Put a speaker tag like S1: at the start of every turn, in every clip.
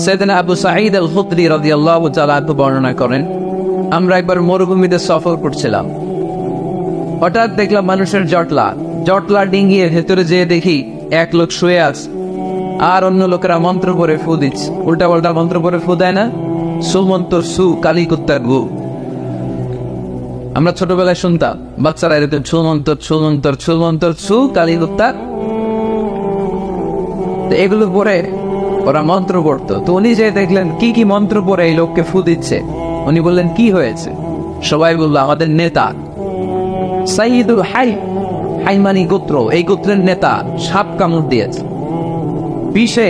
S1: সাইয়েদনা আবু সাঈদ আল খুদরি রাদিয়াল্লাহু তাআলা বর্ণনা করেন, আমরা একবার মরুভূমিতে সফর করছিলাম। হঠাৎ দেখলাম মানুষের জটলা ডিঙ্গিয়ে ভেতরে যেয়ে দেখি এক লোক শুয়ে আছে, আর অন্য লোকেরা মন্ত্র পড়ে ফু দিচ্ছে। উল্টা পাল্টা মন্ত্র পড়ে ফু দেয় না, সুমন্তর সু কালী কুত্তার গু। আমরা ছোটবেলায় শুনতাম বাচ্চারা এরকম ছুমন্তর সু কালী কুত্তার। এগুলো পরে ওরা মন্ত্র পড়তো। তো উনি যে দেখলেন কি কি মন্ত্র পড়ে এই লোককে ফু দিচ্ছে, উনি বললেন কি হয়েছে? সবাই বললো আমাদের নেতা সাইয়্যিদুল হাইমানি গোত্র, এই গোত্রের নেতা সাপ কামড় দিয়েছে, বিষে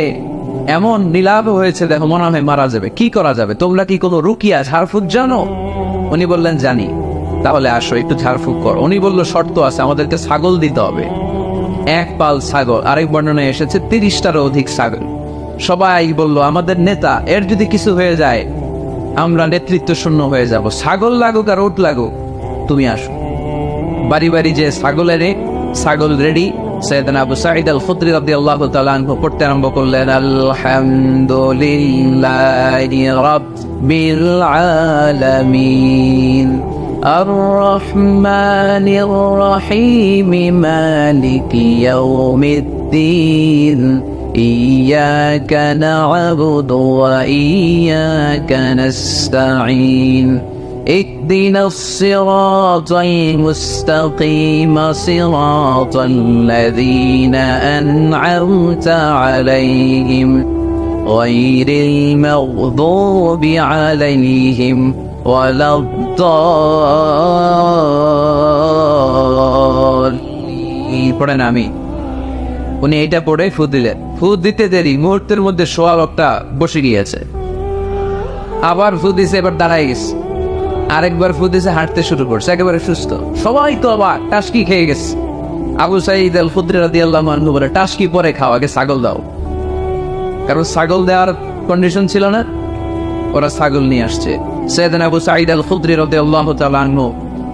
S1: এমন নীলাভ হয়েছে, দেখো মনে হয় মারা যাবে। কি করা যাবে? তোমরা কি কোনো রুকিয়া ঝাড়ফুঁক জানো? উনি বললেন জানি। তাহলে আসো একটু ঝাড়ফুঁক কর। উনি বললো শর্ত আছে, আমাদেরকে ছাগল দিতে হবে, এক পাল ছাগল। আরেক বর্ণনায় এসেছে 30টারও অধিক ছাগল। সবাই বললো আমাদের নেতা, এর যদি কিছু হয়ে যায় আমরা নেতৃত্ব শূন্য হয়ে যাব। ছাগল লাগুক আর উট লাগুক, তুমি আসো। বাড়ি বাড়ি যে ছাগল রেডি। সাইয়েদনা আবু সাঈদ আল খুদরি রাদিয়াল্লাহু তাআলা আনহু পড়তে আরম্ভ করলেন, আলহামদুলিল্লাহি রাব্বিল আলামিন আর-রাহমানির রাহিম মালিকি ইয়াউমিদ্দিন ইয়্যাকা না'বুদু ওয়া ইয়্যাকা নাস্তাঈন اهدنا الصراط المستقيم صراط الذين أنعمت عليهم غير المغضوب عليهم ولا الضالين। পড়েন আমি। উনি এটা পড়ে ফু দিলেন। ফু দিতে দেরি, মুহূর্তের মধ্যে সোয়া লোকটা বসে গিয়েছে। আবার ফু দিছে, এবার দাঁড়ায় গেছে। আরেকবার ফু দিছে, হাঁটতে শুরু করছে, একেবারে সুস্থ। সবাই তো আবার টাস্কি খেয়ে গেছে। আবু সাঈদ আল খুদরি রাদিয়াল্লাহু আনহু বলে, টাস্কি পরে খাও, আগে ছাগল দাও। কারণ ছাগল দেওয়ার কন্ডিশন ছিল না, ওরা ছাগল নিয়ে আসছে। সাইয়েদনা আবু সাঈদ আল খুদরি রাদিয়াল্লাহু তাআলা আনহু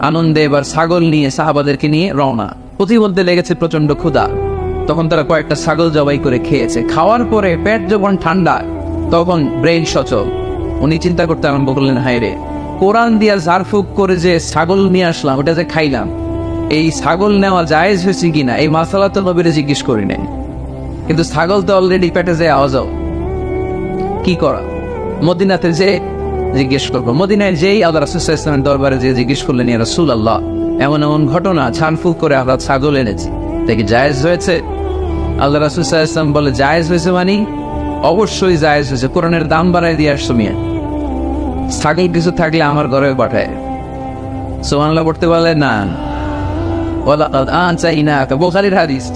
S1: আনন্দে এবার ছাগল নিয়ে সাহাবাদেরকে নিয়ে রওনা। প্রতিমধ্যে লেগেছে প্রচন্ড ক্ষুধা। তখন তারা কয়েকটা ছাগল জবাই করে খেয়েছে। খাওয়ার পরে পেট যখন ঠান্ডা, তখন ব্রেইন সচল। উনি চিন্তা করতে আরম্ভ করলেন, হায় রে, কোরআন দিয়া ঝাড়ফুঁক করে যে ছাগল নিয়ে আসলাম, ওটা যে খাইলাম, এই ছাগল নেওয়া জায়েজ হয়েছে কিনা এই মাসালা তো নবীরে জিজ্ঞেস করি নাই। কিন্তু ছাগল তো অলরেডি পেটে যে আওয়াজ, কি করা? মদিনাতে যে জিজ্ঞেস করবো। মদিনায় যেই আল্লাহ রাসূল সাল্লাল্লাহু আলাইহি ওয়াসাল্লামের দরবারে যে জিজ্ঞেস করলেন, ইয়া রাসূলুল্লাহ, এমন এমন ঘটনা, ঝাড়ফুঁক করে আমরা ছাগল এনেছি, দেখি জায়েজ হয়েছে? আল্লাহ রাসূল সাল্লাল্লাহু আলাইহি ওয়াসাল্লাম বলে, জায়েজ হয়েছে মানে অবশ্যই জায়েজ হয়েছে। কোরআনের দাম বাড়ায় দিয়ে আসছো মিয়া। ছাগল কিছু থাকলে আমার ঘরে পাঠায়। সুবহানাল্লাহ পড়তে বলে না। ওয়ালাকাদ আতাইনাকা, বুখারীর হাদিস,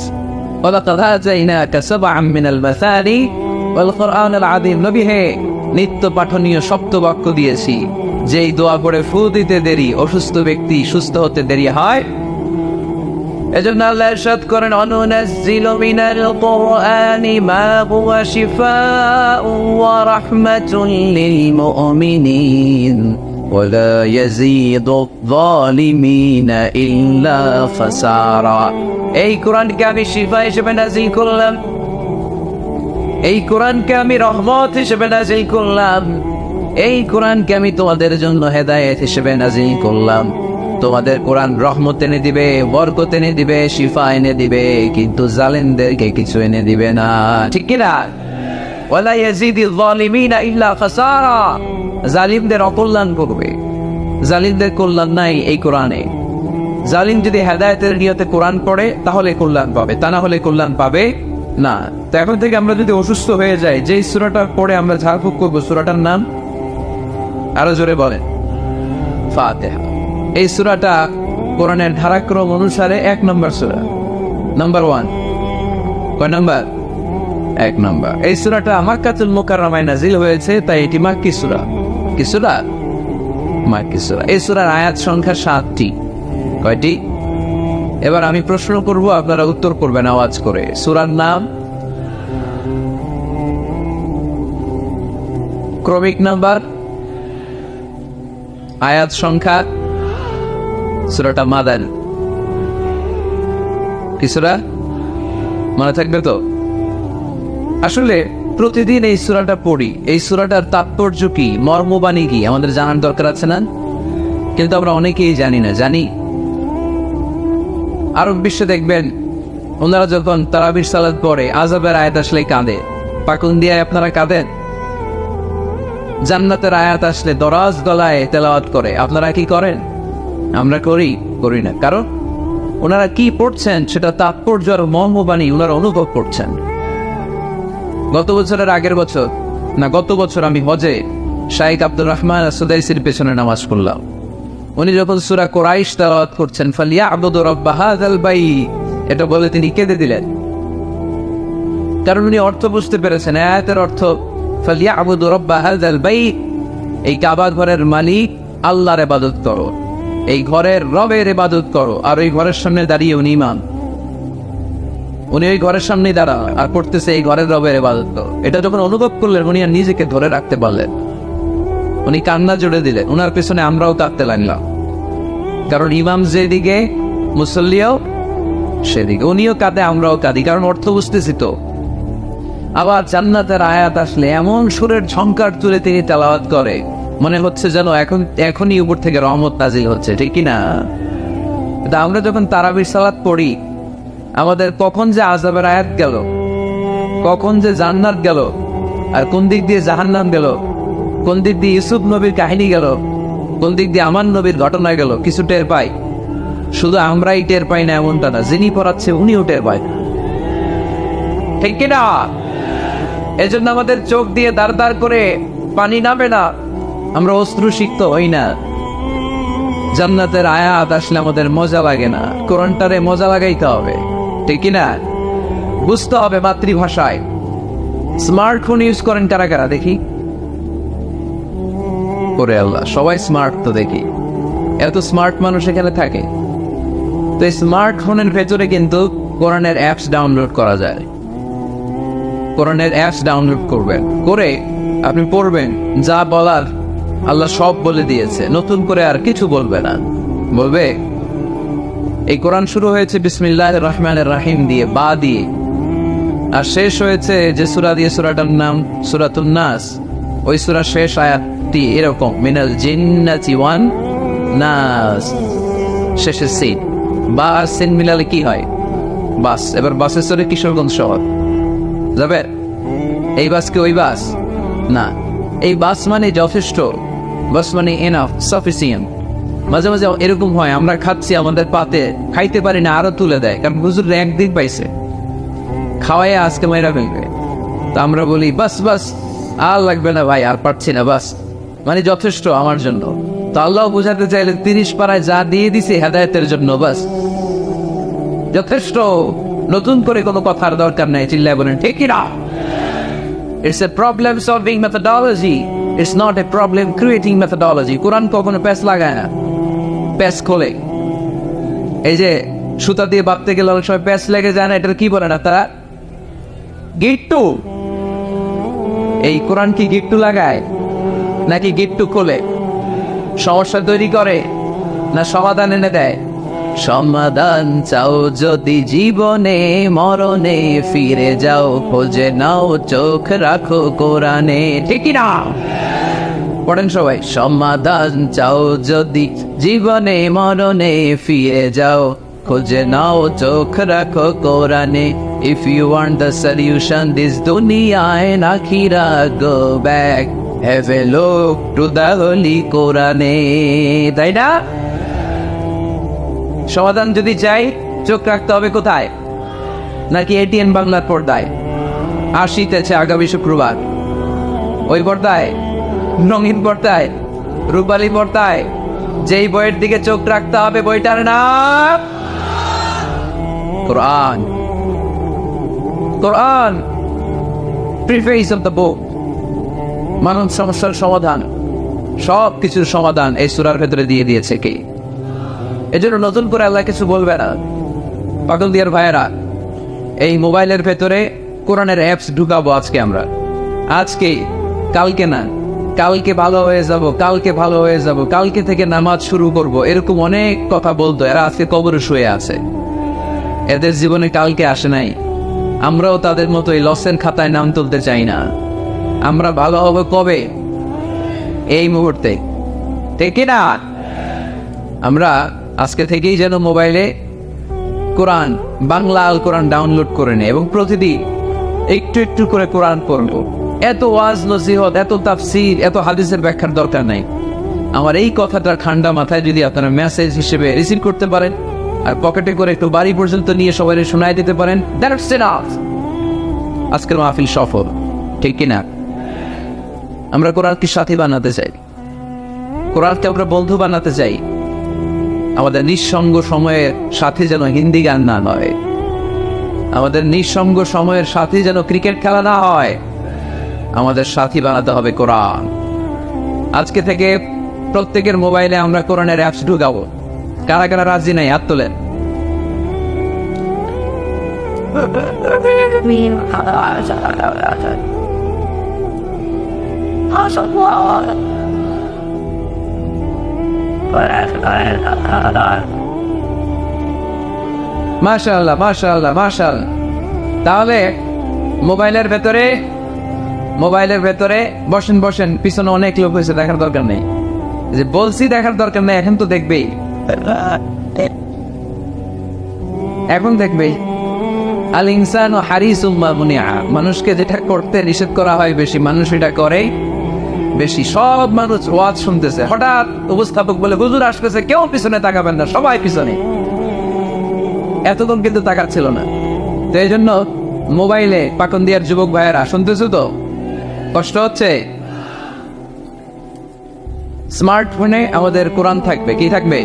S1: ওয়ালাকাদ আতাইনাকা সাবআম মিনাল মাসানি ওয়াল কুরআনিল আযীম। নবী হে, নিত্য পাঠনীয় সপ্ত বাক্য দিয়েছি, যেই দোয়া পড়ে ফু দিতে দেরি অসুস্থ ব্যক্তি সুস্থ হতে দেরি হয়। এজন্য আল্লাহ ইরশাদ করেন, অনুনাজ্জিলু মিনাল কুরআনি মা হুয়া শিফাউন ওয়া রাহমাতুল লিল মুমিনিন ওয়া লা ইয়াজিদুয যালিমিনা ইল্লা খাসারা। এই কোরআনকে আমি শিফা হিসেবে নাযিল করলাম, এই কোরআনকে আমি রহমত হিসেবে নাযিল করলাম, এই কোরআনকে আমি তোমাদের জন্য হেদায়েত হিসেবে নাযিল করলাম। তোমাদের কোরআন রহমত এনে দিবে, বরকত এনে দিবে, শিফা এনে দিবে, কিন্তু জালেমদেরকে কিছু এনে দিবে না। ঠিক কিনা? ওয়ালা ইয়াজিদিল যালিমিনা ইল্লা খাসারা। জালিমদের অকল্যাণ করবে, জালিমদের কল্যাণ নাই এই কোরআনে। জালিম যদি হেদায়েতের নিয়তে কোরআন পড়ে তাহলে কল্যাণ পাবে, তা না হলে কল্যাণ পাবে না। তো এখন থেকে আমরা যদি অসুস্থ হয়ে যাই, যেই সূরাটা পড়ে আমরা ঝাড়ফুঁক করবো, সূরাটার নাম আরো জোরে বলেন, ফাতিহা। এই সূরাটা কোরআনের ধারাক্রম অনুসারে 1 নম্বর সূরা, নাম্বার 1। কয় নাম্বার? 1 নম্বর। এই সূরাটা মক্কাতুল মুকাররমায় নাযিল হয়েছে, তাই এটি মাক্কি সূরা। কি সূরা? মাক্কি সূরা। এই সূরার আয়াত সংখ্যা 7টি। কয়টি? এবার আমি প্রশ্ন করব, আপনারা উত্তর করবেন আওয়াজ করে। সূরার নাম, ক্রমিক নাম্বার, আয়াত সংখ্যা। সূরাটা মাদানী। কি সূরা? মনে থাকবে তো? আসলে প্রতিদিন এই সূরাটা পড়ি, এই সূরাটার তাৎপর্য কি, মর্মবাণী কি আমাদের জানার দরকার আছে না? কিন্তু আমরা অনেকেই জানি না। জানি আরব বিশ্বে দেখবেন ওনারা যখন তারাবির সালাত পড়ে আযাবের আয়াত আসলে কাঁদে। পাকুন দিয়ে আপনারা কাঁদেন? জান্নাতের আয়াত আসলে দরাজ গলায় তেলাওয়াত করে। আপনারা কি করেন? আমরা করি না। কারণ ওনারা কি পড়ছেন সেটা তাৎপর্য আর মর্মবাণী ওনারা অনুভব করছেন। গত বছর আমি হজে শাইখ আব্দুর রহমান সুদাইসির পেছনে নামাজ পড়লাম। উনি যখন সূরা কুরাইশ তেলাওয়াত করছেন, ফালিয়াবুদু রাব্ব হাযাল বাইত, এটা বলে তিনি কেঁদে দিলেন। কারণ উনি অর্থ বুঝতে পেরেছেন। আয়াতের অর্থ ফালিয়াবুদু রাব্ব হাযাল বাইত, এই কাবা ঘরের মালিক আল্লাহর ইবাদত করো, এই ঘরের রবের ইবাদত করো। আর ওই ঘরের সামনে দাঁড়িয়ে উনি ওই ঘরের সামনেই দাঁড়া আর পড়তেছে এই ঘরের রবের ইবাদত করো। এটা যখন অনুভব করলেন উনি আর নিজেকে ধরে রাখতে পারলেন, উনি কান্না জুড়ে দিলেন। উনার পেছনে আমরাও কাঁদতে লাগলাম। কারণ ইমাম যেদিকে মুসল্লিও সেদিকে, উনিও কাঁদে আমরাও কাঁদি, কারণ অর্থ বুঝতেছি তো। আবার জান্নাতের আয়াত আসলে এমন সুরের ঝংকার তুলে তিনি তেলাওয়াত করে, মনে হচ্ছে যেন এখনই উপর থেকে রহমত নাজিল হচ্ছে, ঠিক কিনা? আমরা যখন তারাবির সালাত পড়ি, আমাদের কখন যে আযাবের আয়াত গেল, কখন যে জান্নাত গেল, আর কোন দিক দিয়ে জাহান্নাম গেল, কোন দিক দিয়ে ইউসুফ নবীর কাহিনী গেল, কোন দিক দিয়ে আমার নবীর ঘটনা গেল, কিছু টের পাই। শুধু আমরাই টের পাই না এমনটা না, যিনি পড়াচ্ছে উনিও টের পায়, ঠিক কিনা? এজন্য আমাদের চোখ দিয়ে দাঁড় দাঁড় করে পানি নামে না, আমরা অশ্রুসিক্ত হই না। জান্নাতের আয়াত আসলে আমাদের মজা লাগে না, কোরআনটারে মজা লাগাইতে হবে, ঠিক কিনা? বুঝতে হবে মাতৃভাষায়। স্মার্টফোন ইউজ করেন কারা কারা দেখি? করে আল্লাহ, সবাই স্মার্ট তো দেখি, এত স্মার্ট মানুষ এখানে থাকে। তো এই স্মার্টফোনের ভেতরে কিন্তু কোরআনের অ্যাপস ডাউনলোড করা যায়। কোরআনের অ্যাপস ডাউনলোড করবেন, করে আপনি পড়বেন, যা বলার আল্লাহ সব বলে দিয়েছে, নতুন করে আর কিছু বলবে না। বলবে এই কোরআন শুরু হয়েছে বিসমিল্লাহির রহমানির রহিম দিয়ে, বা দিয়ে, আর শেষ হয়েছে যে সূরা দিয়ে, সূরাটার নাম সূরাতুন নাস। ওই সূরার শেষ আয়াতটি এরকম, মিনাল জিন্নাতি ওয়ান নাস, শেষের সিন। বা আর সিন মিলালে কি হয়? বাস। এবার বাসের সরে কিশোরগঞ্জ শহর যাবে, এই বাস কি ওই বাস না? এই বাস মানে যথেষ্ট, বাস মানে এনাফ, সাফিসিয়েন্ট। মাঝে মাঝে এরকম হয়, আমরা খাচ্ছি, আমাদের পাতে খাইতে পারি না, আরো তুলে দেয়, কারণ হুজুর একদিন পাইছে, খাওয়াই আজকে মেয়েরা ফেলবে। তা আমরা বলি বাস বাস, আর লাগবে না ভাই, আর পারছি না, বাস মানে যথেষ্ট আমার জন্য। তো আল্লাহ বুঝাতে চাইলে 30 পারায় যা দিয়ে দিছে হেদায়েতের জন্য, বাস যথেষ্ট, নতুন করে কোনো কথার দরকার নাই। চিল্লায় বলেন ঠিক কিনা? It's a problem solving methodology, it's not a problem creating methodology. কোরআন কখনো প্যাচ লাগায় না, প্যাচ খোলে। এই যে সুতা দিয়ে বাঁধতে গেলে অনেক সময় প্যাচ লেগে যায় না, এটার কি বলে না তারা? গিট্টু। এই কোরআন কি গিট্টু লাগায় নাকি গিট্টু খোলে? সমস্যা তৈরি করে না সমাধান এনে দেয়? সমাধান চাও যদি জীবনে মরণে, ফিরে যাও খোঁজে নাও, চোখ রাখো কোরআনে, ঠিক না? পড়েন সবাই, সমাধান চাও যদি জীবনে মরণে, ফিরে যাও খোঁজে নাও, চোখ রাখো কোরআনে। If you want the solution this dunya and akhirah, go back, have a look to the holy কোরআনে, তাই না? সমাধান যদি চাই চোখ রাখতে হবে কোথায়? নাকি এটিএন বাংলার পর্দায়? আসিতেছে আগামী শুক্রবার, ওই পর্দায়, রঙিন পর্দায়, রূপালী পর্দায়, যেই বইয়ের দিকে চোখ রাখতে হবে বইটার নাম কোরআন। কোরআন প্রিফেস অফ দ্য বুক, মানব সমস্যার সমাধান, সব কিছুর সমাধান এই সূরার ভেতরে দিয়ে দিয়েছে কে? এজন্য নতুন করে আল্লাহ কিছু বলবে না। পাগল দিয়ার ভাইয়েরা, এই মোবাইলের ভেতরে কোরআনের অ্যাপস ঢুকাবো আজকে আমরা, আজকে, কালকে না, কালকে ভালো হয়ে যাব, কালকে ভালো হয়ে যাব, কালকে থেকে নামাজ শুরু করব, এরকম অনেক কথা বলতো। এরা আজকে কবরে শুয়ে আছে, এদের জীবনে কালকে আসে নাই, আমরাও তাদের মতো এই লসের খাতায় নাম তুলতে চাই না। আমরা ভালো হব কবে? এই মুহূর্তে, ঠিক না? আমরা আজকে থেকেই যেন মোবাইলে কোরআন, বাংলা আল কোরআন ডাউনলোড করে নেই এবং প্রতিদিন একটু একটু করে কোরআন পড়ব। এত ওয়াজ নসিহত, এত তাফসীর, এত হাদিসের ব্যাখ্যার দরকার নাই। আমার এই কথাটা ঠান্ডা মাথায় যদি আপনারা মেসেজ হিসেবে রিসিভ করতে পারেন আর পকেটে করে একটু বাড়ি পর্যন্ত নিয়ে সবাই শোনায় দিতে পারেন, দ্যাটস এনাফ। আজকের মাহফিল সফল, ঠিক কিনা? আমরা কোরআনকে সাথী বানাতে চাই, কোরআনকে আমরা বন্ধু বানাতে চাই। আমাদের নিঃসঙ্গ সময়ের সাথে যেন হিন্দি গান না হয়, আমাদের নিঃসঙ্গ সময়ের সাথে যেন ক্রিকেট খেলা না হয়। আমাদের সাথী বানাতে হবে কোরআন। আজকে থেকে প্রত্যেকের মোবাইলে আমরা কোরআনের অ্যাপস ঢুকাবো। কারা কারা রাজি নাই হাত তোলেন। মাশাআল্লাহ, মাশাআল্লাহ, মাশাআল্লাহ। তাহলে মোবাইলের ভেতরে বসেন বসেন, পিছনে অনেক লোক হয়েছে, দেখার দরকার নেই। যে বলছি দেখার দরকার নেই, এখন তো দেখবেই, এখন দেখবেই। আল ইনসান ও হারিসুম মা মুনিআ, মানুষকে যেটা করতে নিষেধ করা হয় বেশি, মানুষ এটা করে বেশি। সব মানুষ ওয়াজ শুনতেছে, হঠাৎ উপস্থাপক বলে হুজুর আসতেছে, কেউ পিছনে তাকাবেন না, সবাই পিছনে। এতক্ষণ কিন্তু তাকাচ্ছিল না। তো এই জন্য মোবাইলে পাকন্দিয়ার যুবক ভাইয়েরা শুনতেছো তো, কষ্ট হচ্ছে। স্মার্টফোনে আমাদের কোরআন থাকবে, কি থাকবে?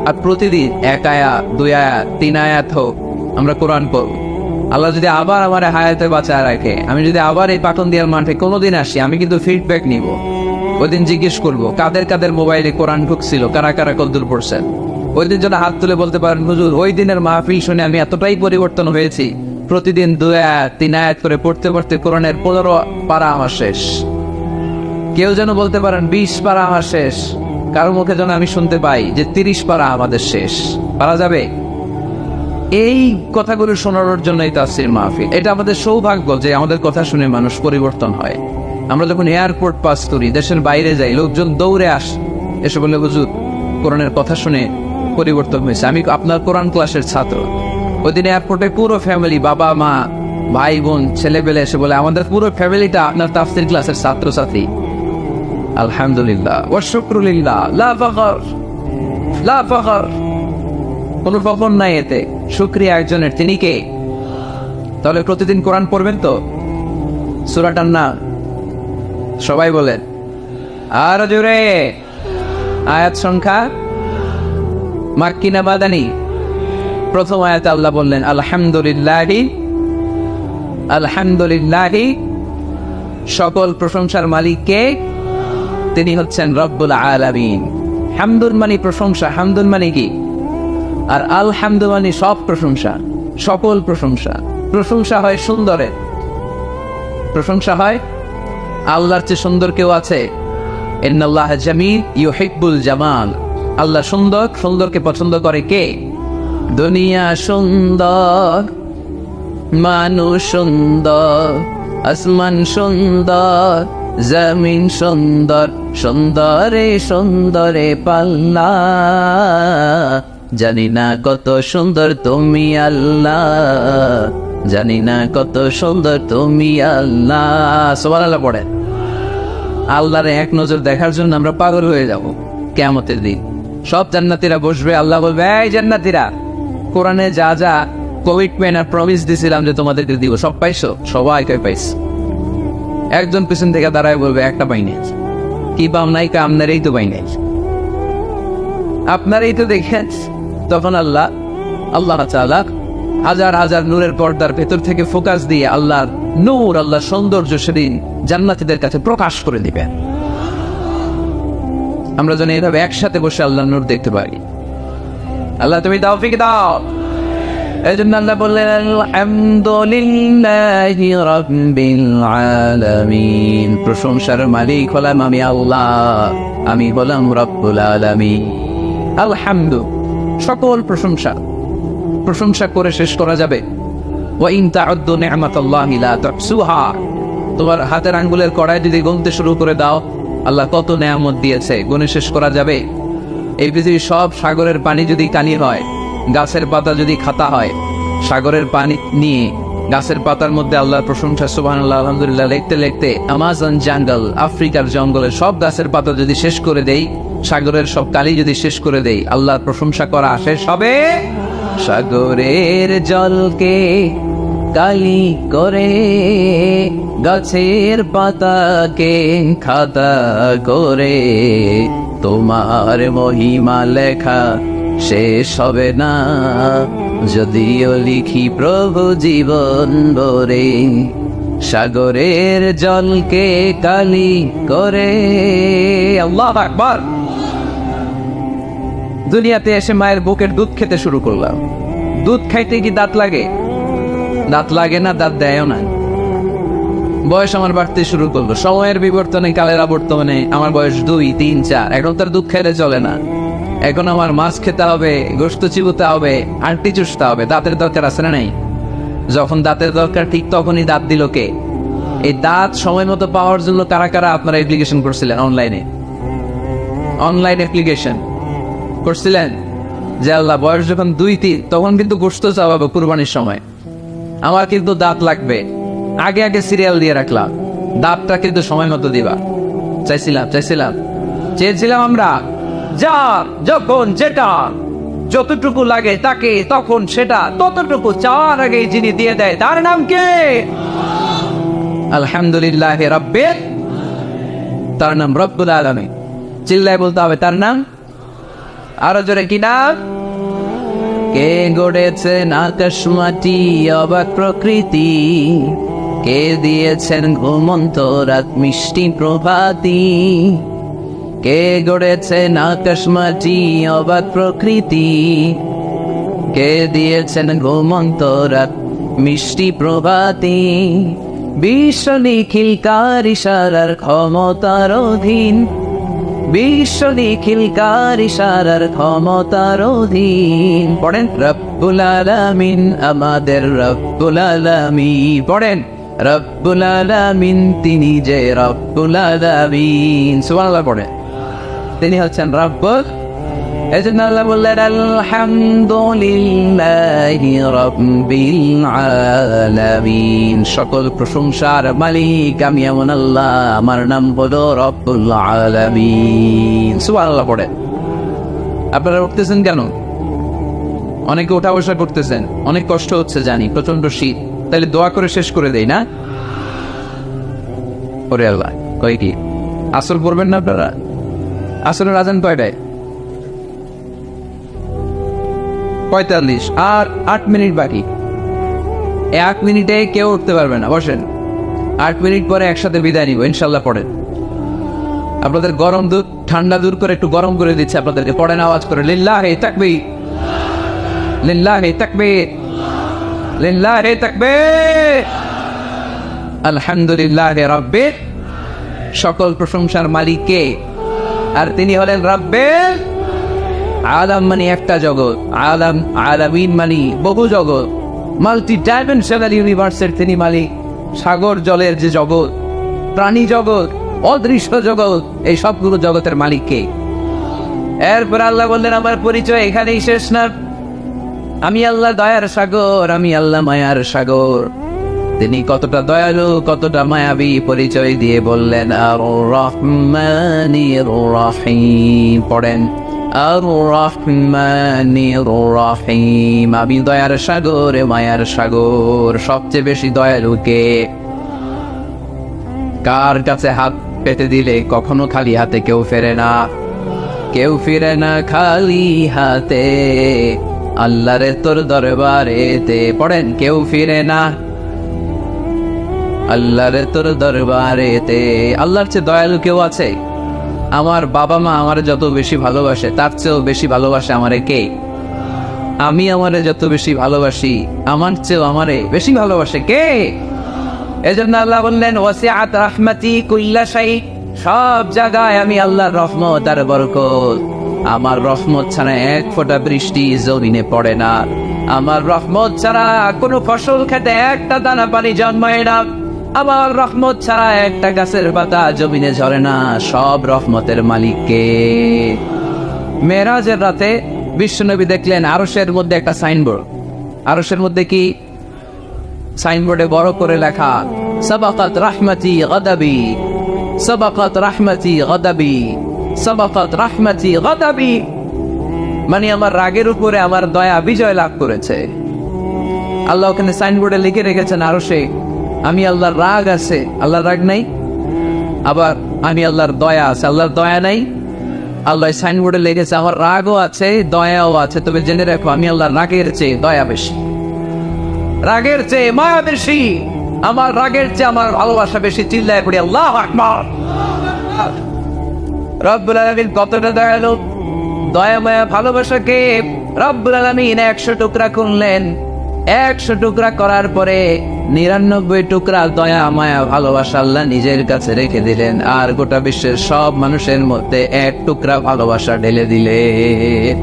S1: আর প্রতিদিন 1 আয়াত, 2 আয়াত, 3 আয়াত হোক, আমরা কোরআন পড়ব। আল্লাহ যদি আবার আমার হায়াতে বাঁচায় রাখে, আমি যদি আবার এই পাকন্দিয়ার মাঠে কোনোদিন আসি, আমি কিন্তু ফিডব্যাক নিব। ওই দিন জিজ্ঞেস করবো কাদের কাদের মোবাইলে কোরআন ঢুকছিল, কারা কারা কদ্দুর পড়ছেন। ওই দিন যেন হাত তুলে বলতে পারেন, হুজুর ওই দিনের মাহফিল শুনে আমি এতটাই পরিবর্তন হয়েছি, প্রতিদিন 2 আয়াত 3 আয়াত করে পড়তে পড়তে কোরআনের 15 পারা আমার শেষ। কেউ যেন বলতে পারেন 20 পারা আমার শেষ। কারো মুখে যেন আমি শুনতে পাই যে 30 পারা আমাদের শেষ। পারা যাবে? এই কথাগুলো শোনানোর জন্যই তাফসীর মাহফিল। এটা আমাদের সৌভাগ্য যে আমাদের কথা শুনে মানুষ পরিবর্তন হয়। আমরা যখন এয়ারপোর্ট পাস করি, দেশের বাইরে যাই, লোকজন দৌড়ে এসে বলে হুজুর কোরআনের কথা শুনে পরিবর্তন হয়েছে। আমি আপনার কোরআন ক্লাসের ছাত্র। ওই দিন এয়ারপোর্টে পুরো ফ্যামিলি, বাবা মা ভাই বোন ছেলে পেলে এসে বলে আমাদের পুরো ফ্যামিলিটা আপনার তাফসীর ক্লাসের ছাত্রছাত্রী। আলহামদুলিল্লাহ ওয়া শুকরুলিল্লাহ, লা ফাখর, লা ফাখর, কোনো ফখর নাই এতে। শুকরিয়া একজনের, তিনি কে? তাহলে প্রতিদিন কোরআন পড়বেন তো? সূরাটার নাম সবাই বলেন আর জোরে। আয়াত সংখ্যা মাক্কি না মাদানী? প্রথম আয়াতে আল্লাহ বললেন আলহামদুলিল্লাহি, আলহামদুলিল্লাহি, সকল প্রশংসার মালিক কে? তিনি হচ্ছেন রব্বুল আলামিন। হামদুন মানে প্রশংসা, হামদুন মানে কি? আর আলহামদু মানে সব প্রশংসা, সকল প্রশংসা। প্রশংসা হয় সুন্দরের, প্রশংসা হয় আল্লাহর চেয়ে সুন্দর কেউ আছে? ইন্নাল্লাহ জামিল ইউহিব্বুল জামাল। আল্লাহ সুন্দর, সুন্দরকে পছন্দ করে কে? দুনিয়া সুন্দর, মানুষ সুন্দর, আসমান সুন্দর, জমিন সুন্দর, সুন্দরে সুন্দরে পাল্লা, জানি না কত সুন্দর তুমি আল্লাহ, জানি না কত সুন্দর তুমি আল্লাহ। সুবহানাল্লাহ পড়েন। আল্লাহরে এক নজর দেখার জন্য আমরা পাগল হয়ে যাব কিয়ামতের দিন। সব জান্নাতীরা বসবে, আল্লাহ বলবে এই জান্নাতীরা, কোরআনে যা যা কমিটমেন্ট আর প্রমিস দিছিলাম যে তোমাদেরকে দিব, সব পাইছো? সবাইকে পাইছো। একজন পিছন থেকে দাঁড়ায় বলবে একটা পাইনি। কি পাম নাই? আপনারই তো পাইনি, আপনারই তো দেখেন। তখন আল্লাহ তাআলা হাজার হাজার নূরের পর্দার ভেতর থেকে ফোকাস দিয়ে আল্লাহর নূর, আল্লাহর সৌন্দর্য সেদিন জান্নাতীদের কাছে প্রকাশ করে দিবেন। আমরা যেন এইভাবে একসাথে বসে আল্লাহর নূর দেখতে পারি। আল্লাহ তুমি তৌফিক দাও। এই জন্য আল্লাহ বললেন আলহামদুলিল্লাহি রাব্বিল আলামিন, প্রশংসার মালিক হলাম আমি আল্লাহ, আমি হলাম রব্বুল আলামিন। আলহামদু, সকল প্রশংসা। প্রশংসা করে শেষ করা যাবে? ওয়া ইন তাউদ্দু নি'মাতাল্লাহি লা তুহসুহা। তোমার হাতের আঙ্গুলের কড়াই যদি গুনতে শুরু করে দাও, আল্লাহ কত নেয়ামত দিয়েছে, গুণে শেষ করা যাবে? এই পৃথিবীর সব সাগরের পানি যদি কানি হয়, গাছের পাতা যদি খাতা হয়, সাগরের পানি নিয়ে গাছের পাতার মধ্যে আল্লাহর প্রশংসা সুবহানাল্লাহ আলহামদুলিল্লাহ লিখতে লিখতে আমাজন জঙ্গল, আফ্রিকার জঙ্গলের সব গাছের পাতা যদি শেষ করে দেই, সাগরের সব কালি যদি শেষ করে দেই, আল্লাহর প্রশংসা করা শেষ হবে? সাগরের জলকে কালি করে, গাছের পাতাকে খাতা করে, তোমার মহিমা লেখা শেষ হবে না, যদিও লিখি প্রভু জীবন ভরে। সাগরের জলকে কালি করে। আল্লাহু আকবার। দুনিয়াতে এসে মায়ের বুকের দুধ খেতে শুরু করলাম। দুধ খাইতে কি দাঁত লাগে? দাঁত লাগে না, দাঁত দেয়ও না। বয়স আমার বাড়তে শুরু করলো, সময়ের বিবর্তনে, কালের আবর্তনে আমার বয়স 2, 3, 4। এখন তার দুধ খেলে চলে না। এখন আমার মাছ খেতে হবে, গোশত চিবুতে হবে, আন্টি চুষতে হবে। দাঁতের দরকার আছে না নাই? যখন দাঁতের দরকার ঠিক তখনই দাঁত দিল কে? এই দাঁত সময় মতো পাওয়ার জন্য কারা কারা আপনারা অ্যাপ্লিকেশন করছিলেন? অনলাইন অ্যাপ্লিকেশন করছিলেন যে আল্লাহ বয়স যখন 2, 3 তখন কিন্তু গোশত চাওয়াবে কুরবানির সময়, আমার কিন্তু দাঁত লাগবে, আগে আগে সিরিয়াল দিয়ে রাখলাম, দাঁতটা কিন্তু সময় মতো দিবা। চেয়েছিলাম আমরা, যার যখন যেটা যতটুকু লাগে তাকে তখন সেটা ততটুকু চাওয়ার আগে যিনি দিয়ে দেয় তার নাম কে? আলহামদুলিল্লাহ রাব্বিল, তার নাম রব্বুল আলামিন। চিল্লায় বলতে হবে তার নাম। আরো জোরে কি নাম? কে গড়েছেন আকাশ মাটি অবাক প্রকৃতি, কে দিয়েছেন ঘুমন্ত রাত মিষ্টি প্রভাতী, কে গড়েছেন আকাশ মাটি অবাক প্রকৃতি, কে দিয়েছেন ঘুমন্ত রাত মিষ্টি প্রভাতী, বিশ্ব নিখিল কার ইশারার ক্ষমতার অধীন, বিশ্ব নিখিল কার ইশারার ক্ষমতার অধীন। পড়েন রব্বুল আলামিন, আমাদের রব্বুল আলামিন। পড়েন রব্বুল আলামিন, তিনি যে রব্বুল আলামিন। সুবহানাল্লাহ পড়েন, তিনি হচ্ছেন রব্বুল। এজন্য আল্লাহ বললেন আলহামদুলিল্লাহি রাব্বিল আলামিন। সকল প্রশংসার মালিক আমি এমন আল্লাহ, আমার নাম হলো রব্বুল আলামিন। সুবহানাল্লাহ পড়েন। আপনারা উঠতেছেন কেন? অনেকে উঠা বসা করতেছেন, অনেক কষ্ট হচ্ছে জানি, প্রচন্ড শীত। তাহলে দোয়া করে শেষ করে দেই না? ওরে আল্লাহ, কয় কি আসর পড়বেন না আপনারা? আসরের আজান কয়টায়? 45, আর 8 মিনিট বাকি। 1 মিনিটে কেউ উঠতে পারবে না, বসেন। 8 মিনিট পরে একসাথে বিদায় নিব ইনশাল্লাহ। পড়েন। আপনাদের গরম দুধ ঠান্ডা দূর করে একটু গরম করে দিচ্ছে আপনাদেরকে। পড়েন আওয়াজ করে, লিল্লাহি তাকবীর, লিল্লাহি তাকবীর, লিল্লাহি তাকবীর, আলহামদুলিল্লাহি রাব্বিল। সকল প্রশংসার মালিক কে? আর তিনি হলেন রাব্বিল আলাম, মানে একটা জগৎ, আলাম আলামিন মানে বহু জগৎ, মাল্টি ডাইমেনশনাল ইউনিভার্সের তিনি মালিক। সাগর জলের যে জগৎ, প্রাণী জগৎ, অদৃশ্য জগৎ, এই সবগুলো জগতের মালিক কে? এরপর আল্লাহ বললেন আমার পরিচয় এখানেই শেষ না, আমি আল্লাহ দয়ার সাগর, আমি আল্লাহ মায়ার সাগর। তিনি কতটা দয়ালু, কতটা মায়াবী পরিচয় দিয়ে বললেন আর রহমানির রহিম। পড়েন আর রহমানির রহিম, আমি দয়ার সাগর, মায়ার সাগর। সবচেয়ে বেশি দয়ালু কে? কার কাছে হাত পেতে দিলে কখনো খালি হাতে কেউ ফেরে না, কেউ ফিরে না খালি হাতে, আল্লাহরে তোর দরবারেতে। পড়েন কেউ ফিরে না আল্লাহরে তোর দরবারেতে। আল্লাহর চেয়ে দয়ালু কেউ আছে? আমার বাবা মা আমারে যত বেশি ভালোবাসে তার চেয়েও বেশি ভালোবাসে আমারে কে? আমি আমারে যত বেশি ভালোবাসি আমার চেয়েও আমারে বেশি ভালোবাসে কে? এজন্য আল্লাহ বললেন ওয়াসিআত রাহমাতি কুল্লা শাই, সব জায়গায় আমি আল্লাহর রহমত আর বরকত। আমার রহমত ছাড়া এক ফোঁটা বৃষ্টি জমিনে পড়ে না, আমার রহমত ছাড়া কোনো ফসল খেতে একটা দানা পানি জন্মায় না, আমার রহমত ছাড়া একটা গাছের পাতা জমিনে ঝরে না। সব রহমতের মালিককে। মেরাজের রাতে বিশ্বনবী দেখলেন আরশের মধ্যে একটা সাইনবোর্ড। আরশের মধ্যে কি? সাইনবোর্ডে বড় করে লেখা, সাবাকাত রাহমাতি গাদাবি, সাবাকাত রাহমাতি গাদাবি, সাবাকাত রাহমাতি গাদাবি। মানে আমার রাগের উপরে আমার দয়া বিজয় লাভ করেছে। আল্লাহ ওখানে সাইনবোর্ডে লিখে রেখেছেন আরশে, আমি আল্লাহর রাগ আছে, আল্লাহর রাগ নাই। আবার আমি আল্লাহর দয়া আছে, আল্লাহর দয়া নাই। আল্লাহ সাইনবোর্ডে লিখেছে আমার রাগও আছে, দয়াও আছে। তবে জেনে রাখো, আমি আল্লাহর রাগের চেয়ে দয়া বেশি, রাগের চেয়ে মায়া বেশি, আমার রাগের চেয়ে আমার ভালোবাসা বেশি। চিল্লায় পড়ি আল্লাহু আকবার। রব্বুল আলামিন কতটা দয়ালু, দয়া মায়া ভালোবাসাকে রব্বুল আলামিন 100 টুকরা করলেন। 100 টুকরা করার পরে 99 টুকরা দয়া মায়া ভালোবাসা আল্লাহ নিজের কাছে রেখে দিলেন, আর গোটা বিশ্বের সব মানুষের মধ্যে 1 টুকরা ভালোবাসা ঢেলে দিলেন।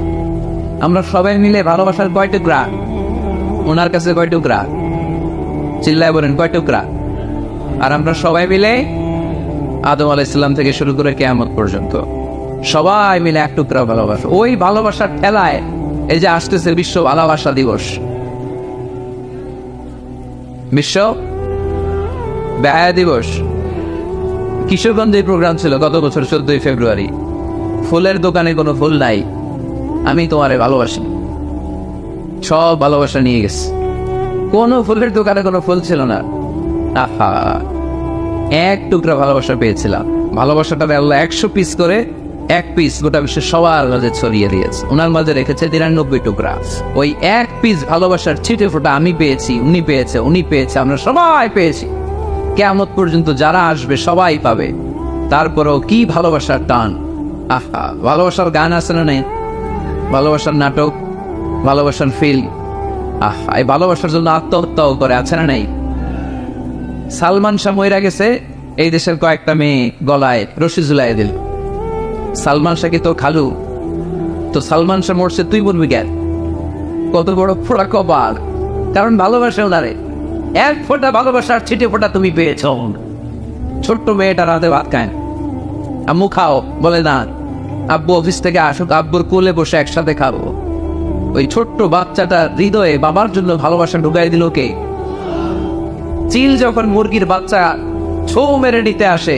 S1: আমরা সবাই মিলে ভালোবাসার কয় টুকরা? ওনার কাছে কয় টুকরা? চিল্লায় বলেন কয় টুকরা? আর আমরা সবাই মিলে আদম আলাইহিস সালাম থেকে শুরু করে কিয়ামত পর্যন্ত সবাই মিলে 1 টুকরা ভালোবাসা। ওই ভালোবাসার ঠেলায় এই যে আসতেছে বিশ্ব ভালোবাসা দিবস, বিশ্ব ব্যয় দিবস। কিশোরগঞ্জে প্রোগ্রাম ছিল গত বছর 14 ফেব্রুয়ারি। ফুলের দোকানে কোনো ফুল নাই, আমি তোমারে ভালোবাসি। সব ভালোবাসা নিয়ে গেছে, কোন ফুলের দোকানে কোনো ফুল ছিল না। আহা, 1 টুকরা ভালোবাসা পেয়েছিলাম। ভালোবাসাটা আল্লাহ 100 পিস করে 1 পিস গোটা বিশ্বের সবার মাঝে ছড়িয়ে দিয়েছে। ওনার মাঝে রেখেছে 93 টুকরা। ওই 1 পিস ভালোবাসার ছিটে ফোঁটা আমি পেয়েছি, উনি পেয়েছে, উনি পেয়েছে, আমরা সবাই পেয়েছি। কিয়ামত পর্যন্ত যারা আসবে সবাই পাবে। তারপরেও কি ভালোবাসার টান! আহা, ভালোবাসার গান আছে না নেই? ভালোবাসার নাটক, ভালোবাসার ফিল্ম। আহা, এই ভালোবাসার জন্য আত্মহত্যাও করে, আছে না নাই? সালমান শাহ মইরা গেছে, এই দেশের কয়েকটা মেয়ে গলায় রশি ঝুলাই দিল। সালমান শাহ কি তো খালু? তো সালমান শাহ মরছে, তুই বলবি কেন? কত বড় ফোড়া কপাল! কারণ ভালোবাসা ওনারে। 1 ফোঁটা ভালোবাসার ছিটে ফোঁটা তুমি পেয়েছ। ছোট্ট মেয়েটা রাতে ভাত খায়, আম্মু খাও, বলে না। আব্বু অফিস থেকে আসুক, আব্বুর কোলে বসে একসাথে খাবো। ওই ছোট্ট বাচ্চাটা হৃদয়ে বাবার জন্য ভালোবাসা ঢুকাই দিল কে? চিল যখন মুরগির বাচ্চা ছৌ মেরে নিতে আসে,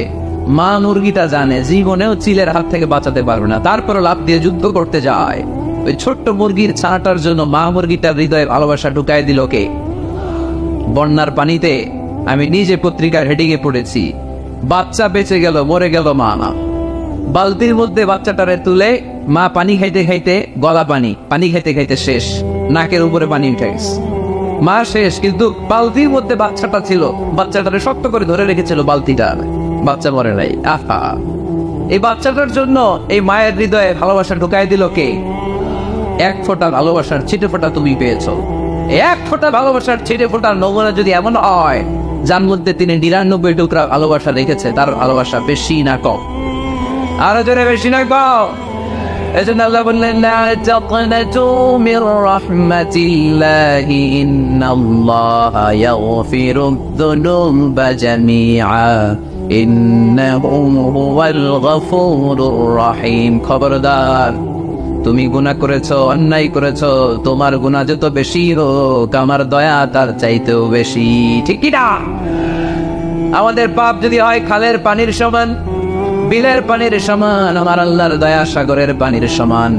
S1: মা মুরগিটা জানে জীবনেও চিলের হাত থেকে বাঁচাতে পারবে না, তারপরে লাফ দিয়ে যুদ্ধ করতে যায়। ওই ছোট্ট মুরগির ছানাটার জন্য মা মুরগিটার হৃদয়ে ভালোবাসা ঢুকাই দিল কে? বন্যার পানিতে আমি নিজে পত্রিকার হেডিংয়ে পড়েছি, বাচ্চা বেঁচে গেল, মরে গেল মা। বালতির মধ্যে বাচ্চাটারে তুলে মা পানি খাইতে খাইতে, গলা পানি, পানি খাইতে খাইতে শেষ, নাকের উপরে পানি উঠে গেছে, মা শেষ। কিন্তু বালতির মধ্যে বাচ্চাটা ছিল, বাচ্চাটারে শক্ত করে ধরে রেখেছিল বালতিটা, বাচ্চা মরে নাই। আহা, এই বাচ্চাটার জন্য এই মায়ের হৃদয়ে ভালোবাসা ঢুকাই দিল কে? 1 ফোঁটা ভালোবাসার ছিটে ফোঁটা তুমি পেয়েছো। 1 ফোঁটা ভালোবাসার ছিটে ফোঁটার নমুনা যদি এমন হয় যার মধ্যে তিনি 99 টুকরা ভালোবাসা রেখেছে, তার ভালোবাসা বেশি না কম? আরো জোরে বেশি না কম? এজন্য আল্লাহ বললেন, লা তাকনাতু মির রাহমাতিল্লাহি ইন্নাল্লাহা ইয়াগফিরুদ যুনুবা জামিআ ইন্নাহু হুয়াল গফুরুর রহিম। খবরদার, তুমি গুনাহ করেছো, অন্যায় করেছো, তোমার গুনাহ যত বেশি হোক আমার দয়া তার চাইতেও বেশি। ঠিক কি না? আমাদের পাপ যদি হয় খালের পানির সমান, বিলের পানির সমান, আমার আল্লাহর দয়া সাগরের পানির সমান।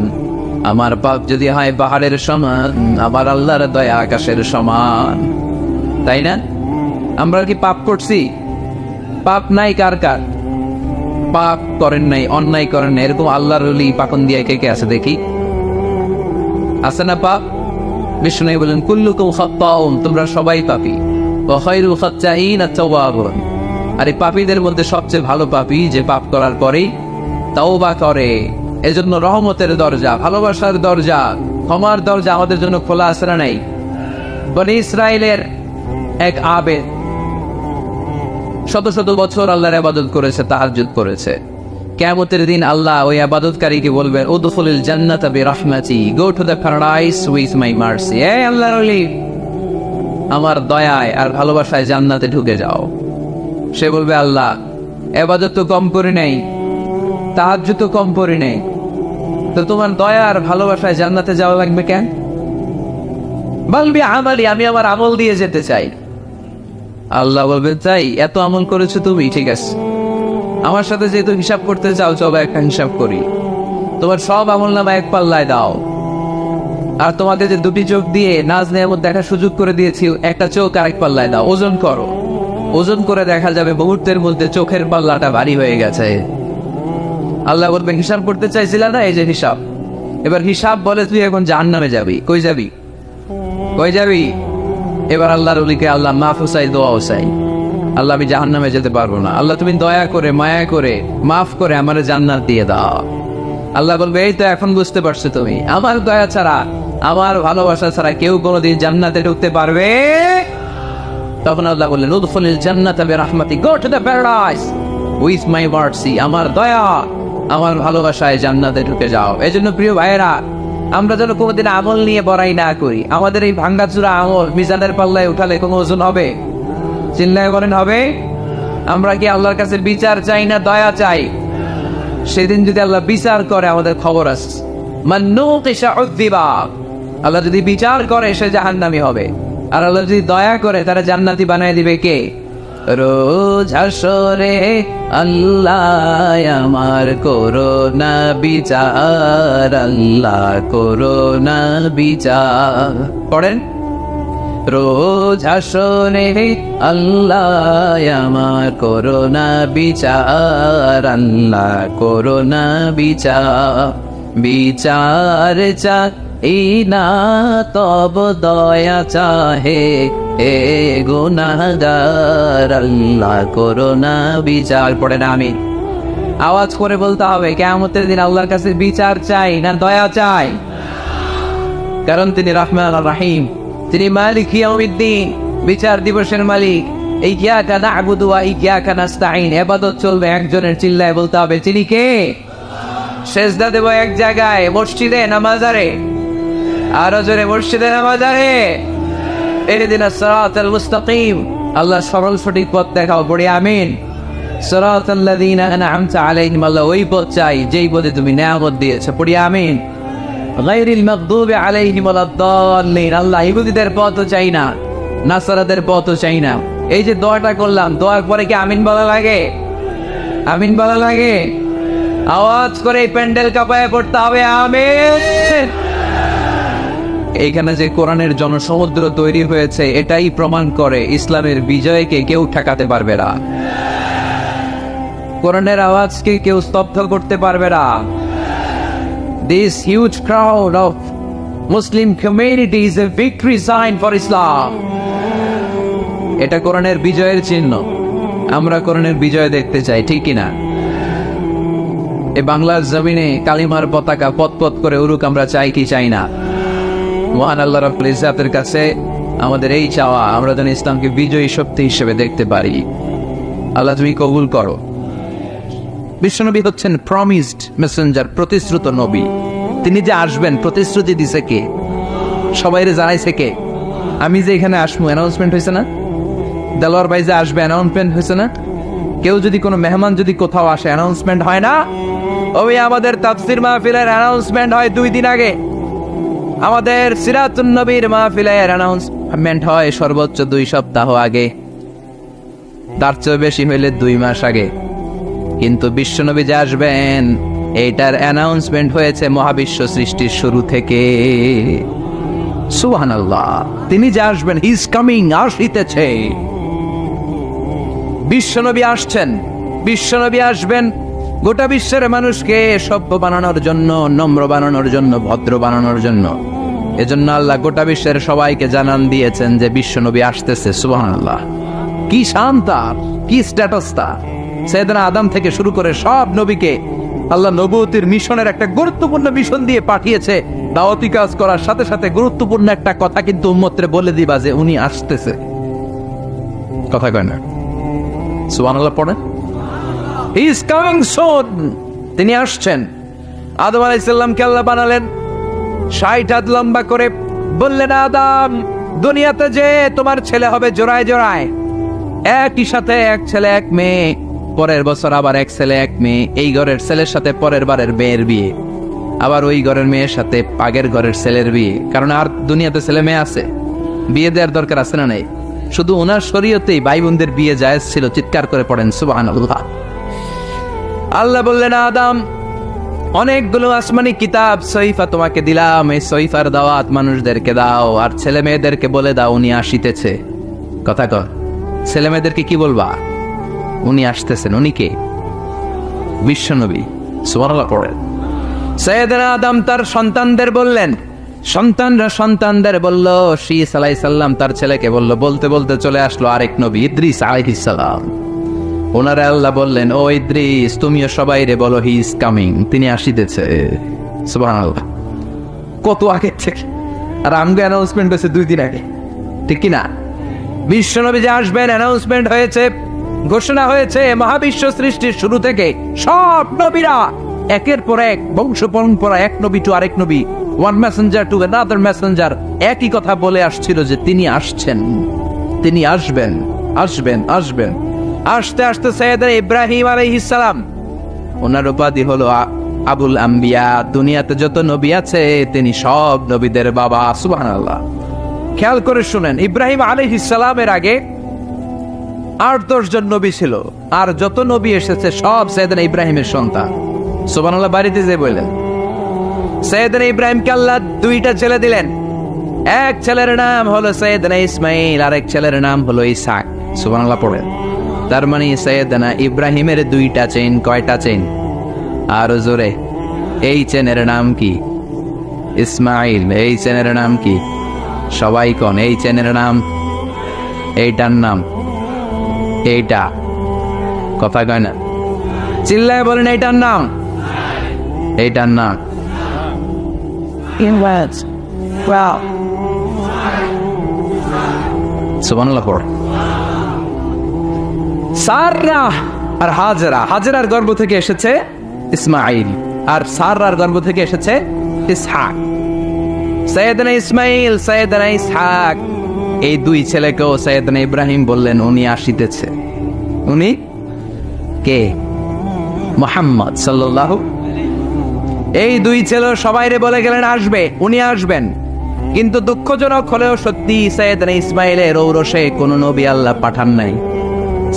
S1: আমার পাপ যদি হয় পাহাড়ের সমান, আমার আল্লাহর দয়া আকাশের সমান। তাই না? আমরা কি পাপ করছি? পাপ নাই কার কার? পাপ করেন নাই, অন্যায় করেন নাই, এরকম আল্লাহর ওলি পাকন দিয়ে কে কে আছে দেখি? আছে না পাপ? বিষ্ণু বলেন, কুল্লুকুম খাত্তাউন, তোমরা সবাই পাপী, ওয়া খায়রুল খাত্তাইন আত-তাওয়াবুন। আর এই পাপীদের মধ্যে সবচেয়ে ভালো পাপী যে পাপ করার পরেই তাওবা করে। এজন্য রহমতের দরজা, ভালোবাসার দরজা, ক্ষমার দরজা আমাদের জন্য খোলা আছে না নাই? বনি ইসরাইলের এক আবেদ শত শত বছর আল্লাহর ইবাদত করেছে, তাহাজ্জুদ করেছে, কিয়ামতের দিন আল্লাহ ওই ইবাদতকারীকে বলবেন উদখুলিল জান্নাতা বিরাহমাতি, go to the paradise with my mercy. এই আল্লাহর ওলি, আমার দয়ায় আর ভালোবাসায় জান্নাতে ঢুকে যাও। সে বলবে আল্লাহ ইবাদত তো কম করে নেই, তাহাজ্জুদ তো কম করে নেই, তো তোমার দয়া আর ভালোবাসায় জান্নাতে যাওয়া লাগবে কেন? বলবি আমালি, আমি আমার আমল দিয়ে যেতে চাই। আল্লাহ বলবেন তাই, এত আমল করেছো তুমি, ঠিক আছে, আমার সাথে যেহেতু হিসাব করতে চাও চলো একটা হিসাব করি। তোমার সব আমল নামা এক পাল্লায় দাও, আর তোমাকে যে দুটি চোখ দিয়ে নাজ নেয়ামত দেখার সুযোগ করে দিয়েছি একটা চোখ আরেক পাল্লায় দাও, ওজন করো। ওজন করে দেখা যাবে মুহূর্তের মধ্যে চোখের পাল্লাটা ভারী হয়ে গেছে। আল্লাহ বলবে হিসাব করতে চাইছিল না, এই যে হিসাব। এবার হিসাব বলে তুই এখন জাহান্নামে যাবি। কই যাবি? কই যাবি? এবার আল্লাহর ওলিকে আল্লাহ মাফ চাই, দোয়াও চাই। আল্লাহ আমি জাহান্নামে যেতে পারবো না, আল্লাহ তুমি দয়া করে মায়া করে মাফ করে আমারে জান্নাত দিয়ে দাও। আল্লাহ বলবে এই তো এখন বুঝতে পারছো তুমি, আমার দয়া ছাড়া আমার ভালোবাসা ছাড়া কেউ কোনোদিন জান্নাতে ঢুকতে পারবে। তখন আল্লাহ বললেন উদখুলিল জান্নাতা বিরাহমাতি, go to the paradise with my mercy, আমার দয়া আমার ভালোবাসায় জান্নাতে ঢুকে যাও। এজন্য প্রিয় ভাইয়েরা, আমরা যেন কোনোদিন আমল নিয়ে বড়াই না করি। আমাদের এই ভাঙ্গাচুরা আমল মিজানের পাল্লায় উঠালে কোনো ওজন হবে? চিল্লায় বলেন হবে? আমরা কি আল্লাহর কাছে বিচার চাই না দয়া চাই? সেদিন যদি আল্লাহ বিচার করে আমাদের খবর আছে, মান নুকিশা উযযিবা। আল্লাহ যদি বিচার করে সে জাহান্নামী হবে, আর আল্লাহ যদি দয়া করে তারা জান্নাতি বানায় দিবে কে? রোজ হাসরে আল্লাহ আমার করোনা বিচার, আল্লাহ করোনা বিচার। পড়েন, রোজ হাসরে আল্লাহ আমার করোনা বিচার, আল্লাহ করোনা বিচার। বিচার চাই না তব দয়া চাহে, হে গুনাহগার, আল্লাহ করোনা বিচার। পড়ে না আমি আওয়াজ করে বলতে হবে, কিয়ামতের দিন আল্লাহর কাছে বিচার চাই না দয়া চাই? কারণ তিনি রহমান আর রাহিম, তিনি মালিক ইয়াউমিদ্দিন, বিচার দিবসের মালিক। ইয়্যাকা না'বুদু ওয়া ইয়্যাকা নাস্তাঈন, ইবাদত চলবে একজনের, চিল্লায় বলতে হবে তিনি কে? সেজদা দেব এক জায়গায়, মসজিদে না মাজারে? আরো জোরে, মসজিদে না মাজারে? ইহদিনাস সিরাতাল মুস্তাকিম, আল্লাহ সরল সঠিক পথ দেখাও। পড়ি আমিন। সিরাতাল্লাযীনা আন'আমতা আলাইহিম, আল্লাহ ওই পথ চাই যেই পথে তুমি নিয়ামত দিয়েছো। পড়ি আমিন। গায়রিল মাগদুবি আলাইহিম ওয়ালাদ-দাল্লিন, আল্লাহ ইহুদিদের পথও চাই না, নাসারাদের পথও চাই না। এই যে দোয়াটা করলাম, দোয়ার পরে কি আমিন বলা লাগে? আমিন বলা লাগে? আওয়াজ করে এই প্যান্ডেল কাঁপায় পড়তে হবে আমিন। এইখানে যে কোরআনের জনসমুদ্র তৈরি হয়েছে এটাই প্রমাণ করে ইসলামের বিজয়কে কেউ ঠেকাতে পারবে না, কোরআনের আওয়াজকে কেউ স্তব্ধ করতে পারবে না। This huge crowd of Muslim community is a victory sign for Islam. এটা কোরআনের বিজয়ের চিহ্ন। আমরা কোরআনের বিজয় দেখতে চাই, ঠিক কিনা? এই বাংলার জমিনে কালিমার পতাকা পথ পথ করে উড়ুক আমরা চাই কি চাই না? মহান আল্লাহ রাব্বুল ইজ্জাতের কাছে আমাদের এই চাওয়া, আমরা যেন ইসলামকে বিজয়ী শক্তি হিসেবে দেখতে পারি। আল্লাহ তুমি কবুল করো। বিশ্বনবী হচ্ছেন প্রমিসড মেসেঞ্জার, প্রতিশ্রুত নবী। তিনি যে আসবেন প্রতিশ্রুতি দিছে কে? সবাইরে জানাইছে কে? আমি যে এখানে আসবো অ্যানাউন্সমেন্ট হয়েছে না? দেলোয়ার ভাই যে আসবে অ্যানাউন্সমেন্ট হয়েছে না? কেউ যদি কোনো মেহমান যদি কোথাও আসে অ্যানাউন্সমেন্ট হয় না? ওই আমাদের তাফসীর মাহফিলের অ্যানাউন্সমেন্ট হয় 2 দিন আগে, আমাদের সিরাতুন নবীর মাহফিলের অ্যানাউন্সমেন্ট হয় সর্বোচ্চ 2 সপ্তাহ আগে, তার চেয়ে বেশি হইলে 2 মাস আগে। কিন্তু বিশ্বনবী যে আসবেন এইটার অ্যানাউন্সমেন্ট হয়েছে মহাবিশ্ব সৃষ্টির শুরু থেকে। সুবহানাল্লাহ, তিনি যে আসবেন, হি ইজ কামিং, আসিতেছে। বিশ্বনবী আসছেন, বিশ্বনবী আসবেন গোটা বিশ্বের মানুষকে সভ্য বানানোর জন্য, নম্র বানানোর জন্য, ভদ্র বানানোর জন্য। এজন্য আল্লাহ গোটা বিশ্বের সবাইকে জানান দিয়েছেন যে বিশ্বনবী আসতেছে। সুবহানাল্লাহ, কি শান তার, কি স্ট্যাটাস তার। সাইয়েদনা আদম থেকে শুরু করে সব নবীকে আল্লাহ নবুয়তির মিশনের একটা গুরুত্বপূর্ণ মিশন দিয়ে পাঠিয়েছে। দাওয়াতি কাজ করার সাথে সাথে গুরুত্বপূর্ণ একটা কথা কিন্তু উম্মতরে বলে দিবা যে উনি আসতেছে। কথা কয় না? সুবহানাল্লাহ পড়েন, হি ইজ কামিং সুন। তিনি আসছেন। আদম আলাইহিস সালামকে আল্লাহ বানালেন 60 হাত লম্বা করে, বললেন আদম দুনিয়াতে যে তোমার ছেলে হবে জোড়ায় জোড়ায়, একই সাথে এক ছেলে এক মেয়ে, পরের বছর আবার এক ছেলে এক মেয়ে, এই ঘরের ছেলের সাথে পরের বারের মেয়ের বিয়ে, আবার ওই ঘরের মেয়ের সাথে আগের ঘরের ছেলের বিয়ে। কারণ আর দুনিয়াতে ছেলে মেয়ে আছে, বিয়ে দেওয়ার দরকার আছে না নাই? শুধু ওনার শরীয়তেই ভাই বোনদের বিয়ে জায়েজ ছিল। চিৎকার করে পড়েন সুবহানাল্লাহ। আল্লাহ বললেন আদম অনেকগুলো আসমানি কিতাব সহিফা তোমাকে দিলাম, এই সহিফার দাওয়াত মানুষদেরকে দাও, আর ছেলে মেয়েদেরকে বলে দাও উনি আসিতেছে। কথা কর, ছেলে মেয়েদেরকে কি বলবা? উনি আসতেছেন। উনি কে? বিশ্বনবী। সুবহানাল্লাহ পড়েন। সাইয়েদনা আদম তার সন্তানদের বললেন, সন্তানরা সন্তানদের বলল, শীস আলাইহিস সালাম তার ছেলেকে বলল, বলতে বলতে চলে আসলো আরেক নবী ইদ্রিস আলাইহিস সালাম। ওনারা আল্লাহ বললেন, ও ইদ্রিস তুমিও সবাইরে বলো হি ইজ কামিং, তিনি আসিতেছে। সুবহানাল্লাহ। কত আগে থেকে, আর আমগো অ্যানাউন্সমেন্ট হয়েছে 2 দিন আগে, ঠিক কি না? বিশ্বনবী যে আসবেন অ্যানাউন্সমেন্ট হয়েছে, ঘোষণা হয়েছে মহাবিশ্ব সৃষ্টির শুরু থেকে। সব নবীরা একের পর এক বংশ পরম্পরা, এক নবী টু আরেক নবী, one Messenger to another Messenger, একই কথা বলে আসছিল যে তিনি আসছেন, তিনি আসবেন, আসবেন, আসবেন। আসতে আসতে সাইয়েদনা ইব্রাহিম আলাইহিস সালাম, ওনার উপাধি হলো আবুল আম্বিয়া। দুনিয়াতে যত নবী আছে তিনি সব নবীদের বাবা। সুবহানাল্লাহ। খেয়াল করে শুনেন, ইব্রাহিম আলাইহিস সালামের আগে 8-10 জন নবী ছিল, আর যত নবী এসেছে সব সাইয়েদনা ইব্রাহিমের সন্তান। সুবহানাল্লাহ। বাড়িতে যে বললেন সাইয়েদনা ইব্রাহিমকে আল্লাহ 2টা ছেলে দিলেন। এক ছেলের নাম হলো সাইয়েদনা ইসমাইল, আর এক ছেলের নাম হলো ইসহাক। সুবহানাল্লাহ পড়েন। তার মানে সাইয়েদনা ইব্রাহিমের 2টা চেইন। কয়টা চেইন? আর জোরে, এই চেনের নাম কি? ইসমাইল। এই চেনের নাম কি? সবাই কোন এই চেনের নাম? এইটার নাম এইটা। কথা কয় না, চিল্লায় বলেন এইটার নাম, এইটার নাম। সুবহানাল্লাহ পড়। সাররা আর হাজরা, হাজরার গর্ভ থেকে এসেছে ইসমাইল, আর সাররার গর্ভ থেকে এসেছে ইসহাক। সাইয়েদনা ইসমাইল, সাইয়েদনা ইসহাক, এই 2 ছেলেকেও সাইয়েদনা ইব্রাহিম বললেন উনি আসিতেছে। উনি কে? মুহাম্মদ সাল্লাল্লাহু। এই 2 ছেলে সবাইরে বলে গেলেন আসবে, উনি আসবেন। কিন্তু দুঃখজনক হলেও সত্যি, সাইয়েদনা ইসমাইলের ঔরসে কোনো নবী আল্লাহ পাঠান নাই।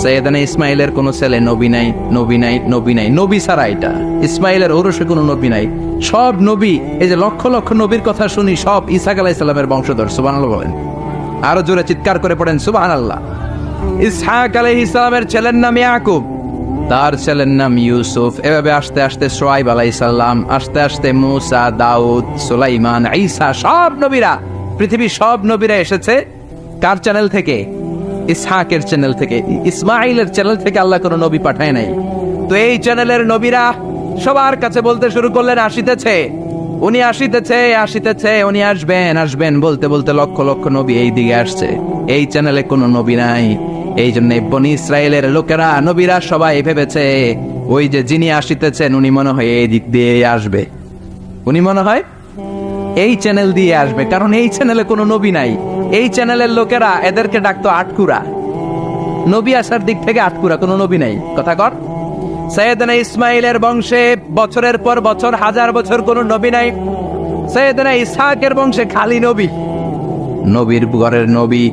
S1: সাইয়েদনা ইসমাইলের কোনো ছেলে নবী নাই, নবী নাই, নবী নাই, নবী ছাড়া এটা ইসমাইলের ঔরসে কোনো নবী নাই। সব নবী, এই যে লক্ষ লক্ষ নবীর কথা শুনি, সব ইসহাক আলাইহিস সালামের বংশধর। সুবহানাল্লাহ বলেন। আরো জোরে চিৎকার করে পড়েন সুবহানাল্লাহ। ইসহাক আলাইহিস সালামের ছেলের নাম ইয়াকুব, তার ছেলের নাম ইউসুফ। এভাবে আস্তে আস্তে শুআয়ব আলাইহিস সালাম, আস্তে আস্তে মুসা, দাউদ, সুলাইমান, ঈসা, সব নবীরা, পৃথিবীর সব নবীরা এসেছে কার চ্যানেল থেকে? ইসহাকের চ্যানেল থেকে। ইসমাইলের চ্যানেল থেকে আল্লাহ কোনো নবী পাঠায় নাই। তো এই চ্যানেলের নবীরা সবার কাছে বলতে শুরু করলেন আসিতেছে, উনি আসিতেছে, আসিতেছে, উনি আসবেন, আসবেন বলতে বলতে লক্ষ লক্ষ নবী এই দিকে আসছে। এই চ্যানেলে কোনো নবী নাই। এই জন্য বনি ইসরায়েলের লোকেরা, নবীরা সবাই ভেবেছে ওই যে যিনি আসিতেছেন উনি মনে হয় এই দিক দিয়ে আসবে, উনি মনে হয় এই চ্যানেল দিয়ে আসবে, কারণ এই চ্যানেলে কোনো নবী নাই। এই চ্যানেলের লোকেরা এদেরকে ডাকতো আটকুরা। নবী আসার দিক থেকে আটকুরা, কোনো নবী নাই। কথা কর। সাইয়েদনা ইসমাইলের বংশে বছরের পর বছর, 1000 বছর কোনো নবী নাই। সাইয়েদনা ইসহাকের বংশে খালি নবী, নবীর ঘরের নবী,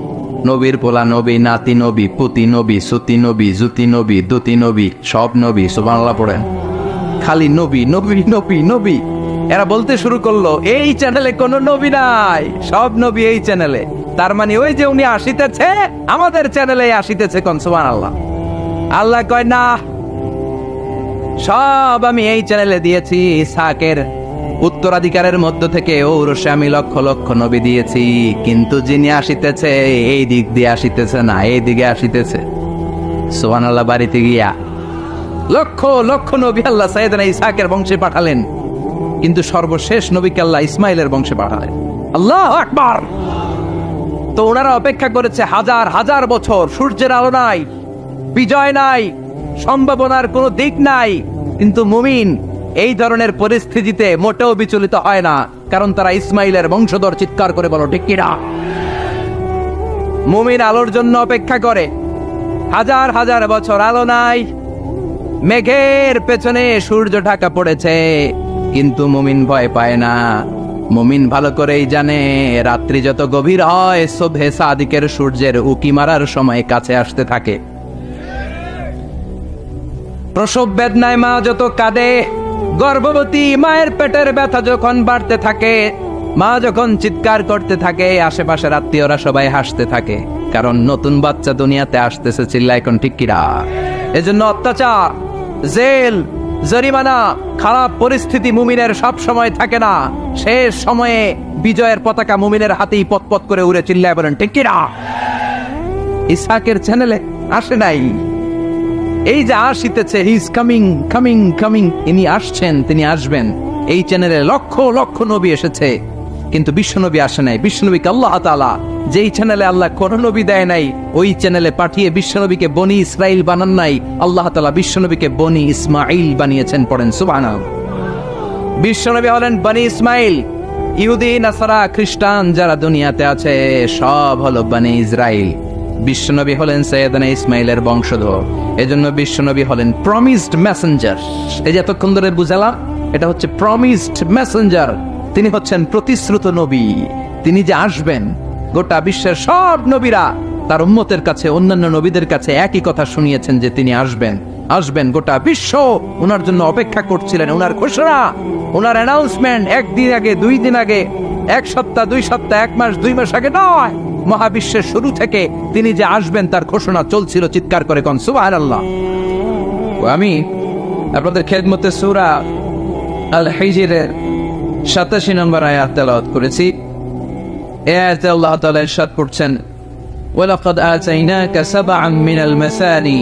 S1: নবীর পোলা নবী, নাতি নবী, পুতি নবী, সুতি নবী, জুতি নবী, দুতি নবী, সব নবী। সুবহানাল্লাহ পড়েন। খালি নবী, নবী, নবী, নবী। এরা বলতে শুরু করলো এই চ্যানেলে কোনো নবী নাই, সব নবী এই চ্যানেলে। তার মানে ওই যে উনি আসিতেছে আমাদের চ্যানেলে আসিতেছে। কোন সুবহানাল্লাহ। আল্লাহ কয় না, সব আমি এই চ্যানেলে দিয়েছি। ইসহাকের উত্তরাধিকারের মধ্য থেকে ঔরসে আমি লক্ষ লক্ষ নবী দিয়েছি, কিন্তু যিনি আসিতেছে এই দিক দিয়ে আসিতেছে না, এই দিকে আসিতেছে। সুবহানাল্লাহ। বাড়িতে গিয়া লক্ষ লক্ষ নবী আল্লাহ সাইয়েদনা ইসহাকের বংশে পাঠালেন, কিন্তু সর্বশেষ নবীকে আল্লাহ ইসমাইলের বংশে পাঠালেন। আল্লাহু আকবার। তো ওনারা অপেক্ষা করেছে 1000 বছর। সূর্যের আলো নাই, বিজয় নাই, সম্ভাবনার কোনো দিক নাই, কিন্তু মুমিন এই ধরনের পরিস্থিতিতে মোটেও বিচলিত হয় না, কারণ তারা ইসমাইলের বংশধর। চিৎকার করে বলো ঠিক কিনা? মুমিন আলোর জন্য অপেক্ষা করে, হাজার হাজার বছর আলো নাই, মেঘের পেছনে সূর্য ঢাকা পড়েছে, কিন্তু মুমিন ভয় পায় না। মুমিন ভালো করেই জানে রাত্রি যত গভীর হয় সুবহে সাদিকের সূর্যের উকি মারার সময় কাছে আসতে থাকে। প্রসব বেদনায় মা যত কাঁদে, গর্ভবতী মায়ের পেটের ব্যথা যখন বাড়তে থাকে, মা যখন চিৎকার করতে থাকে, আশেপাশের আত্মীয়রা সবাই হাসতে থাকে, কারণ নতুন বাচ্চা দুনিয়াতে আসতেছে। চিল্লা এখন ঠিক কিনা? এজন্য অত্যাচার, জেল, জরিমানা, খারাপ পরিস্থিতি মুমিনের সব সময় থাকে না। শেষ সময়ে বিজয়ের পতাকা মুমিনের হাতেই পতপত করে উড়ে। চিল্লায় বলেন ঠিক কিনা? ইসহাকের চ্যানেলে আসে নাই, এই যে আসিতেছে, he is coming coming coming, ইনি আসছেন, তিনি আসবেন। এই চ্যানেলে লক্ষ লক্ষ নবী এসেছে, কিন্তু বিশ্বনবী আসে নাই। বিশ্বনবীকে আল্লাহ তাআলা যেই চ্যানেলে আল্লাহ কোন নবী দেয় নাই, ওই চ্যানেলে পাঠিয়ে বিশ্বনবীকে বনি ইসরাইল বানান নাই, আল্লাহ তাআলা বিশ্বনবীকে বনি ইসমাইল বানিয়েছেন। পড়েন সুবহানাল্লাহ। বিশ্বনবী হলেন বনি ইসমাইল। ইহুদি, নাসারা, খ্রিস্টান যারা দুনিয়াতে আছে সব হলো বনি ইসরাইল। বিশ্বনবী হলেন সৈয়দনা ইসমাইলের বংশধর। এজন্য বিশ্বনবী হলেন প্রমিসড মেসেঞ্জার। এই যে এতক্ষণ ধরে বুঝালাম, এটা হচ্ছে প্রমিসড মেসেঞ্জার। তিনি হচ্ছেন প্রতিশ্রুত নবী। তিনি যে আসবেন, গোটা বিশ্বের সব নবীরা তার উম্মতের কাছে, অন্যান্য নবীদের কাছে একই কথা শুনিয়েছেন যে তিনি আসবেন। আসবেন, গোটা বিশ্ব ওনার জন্য অপেক্ষা করছিলেন। ওনার ঘোষণা, ওনার অ্যানাউন্সমেন্ট একদিন আগে, 2 দিন আগে, 1 সপ্তাহ, 2 সপ্তাহ, 1 মাস, 2 মাস আগে নয়, মহাবিশ্বের শুরু থেকে তিনি যে আসবেন তার ঘোষণা চলছিল। চিৎকার করে কোন সুবহানাল্লাহ। আমি আপনাদের খেদমতে সূরা আল হিজরের 87 নম্বর আয়াত তেলাওয়াত করেছি। এই আয়াতে আল্লাহ তাআলা ইরশাদ করছেন, ওয়ালাকাদ আতাইনাকা সাবআন মিনাল মাসানি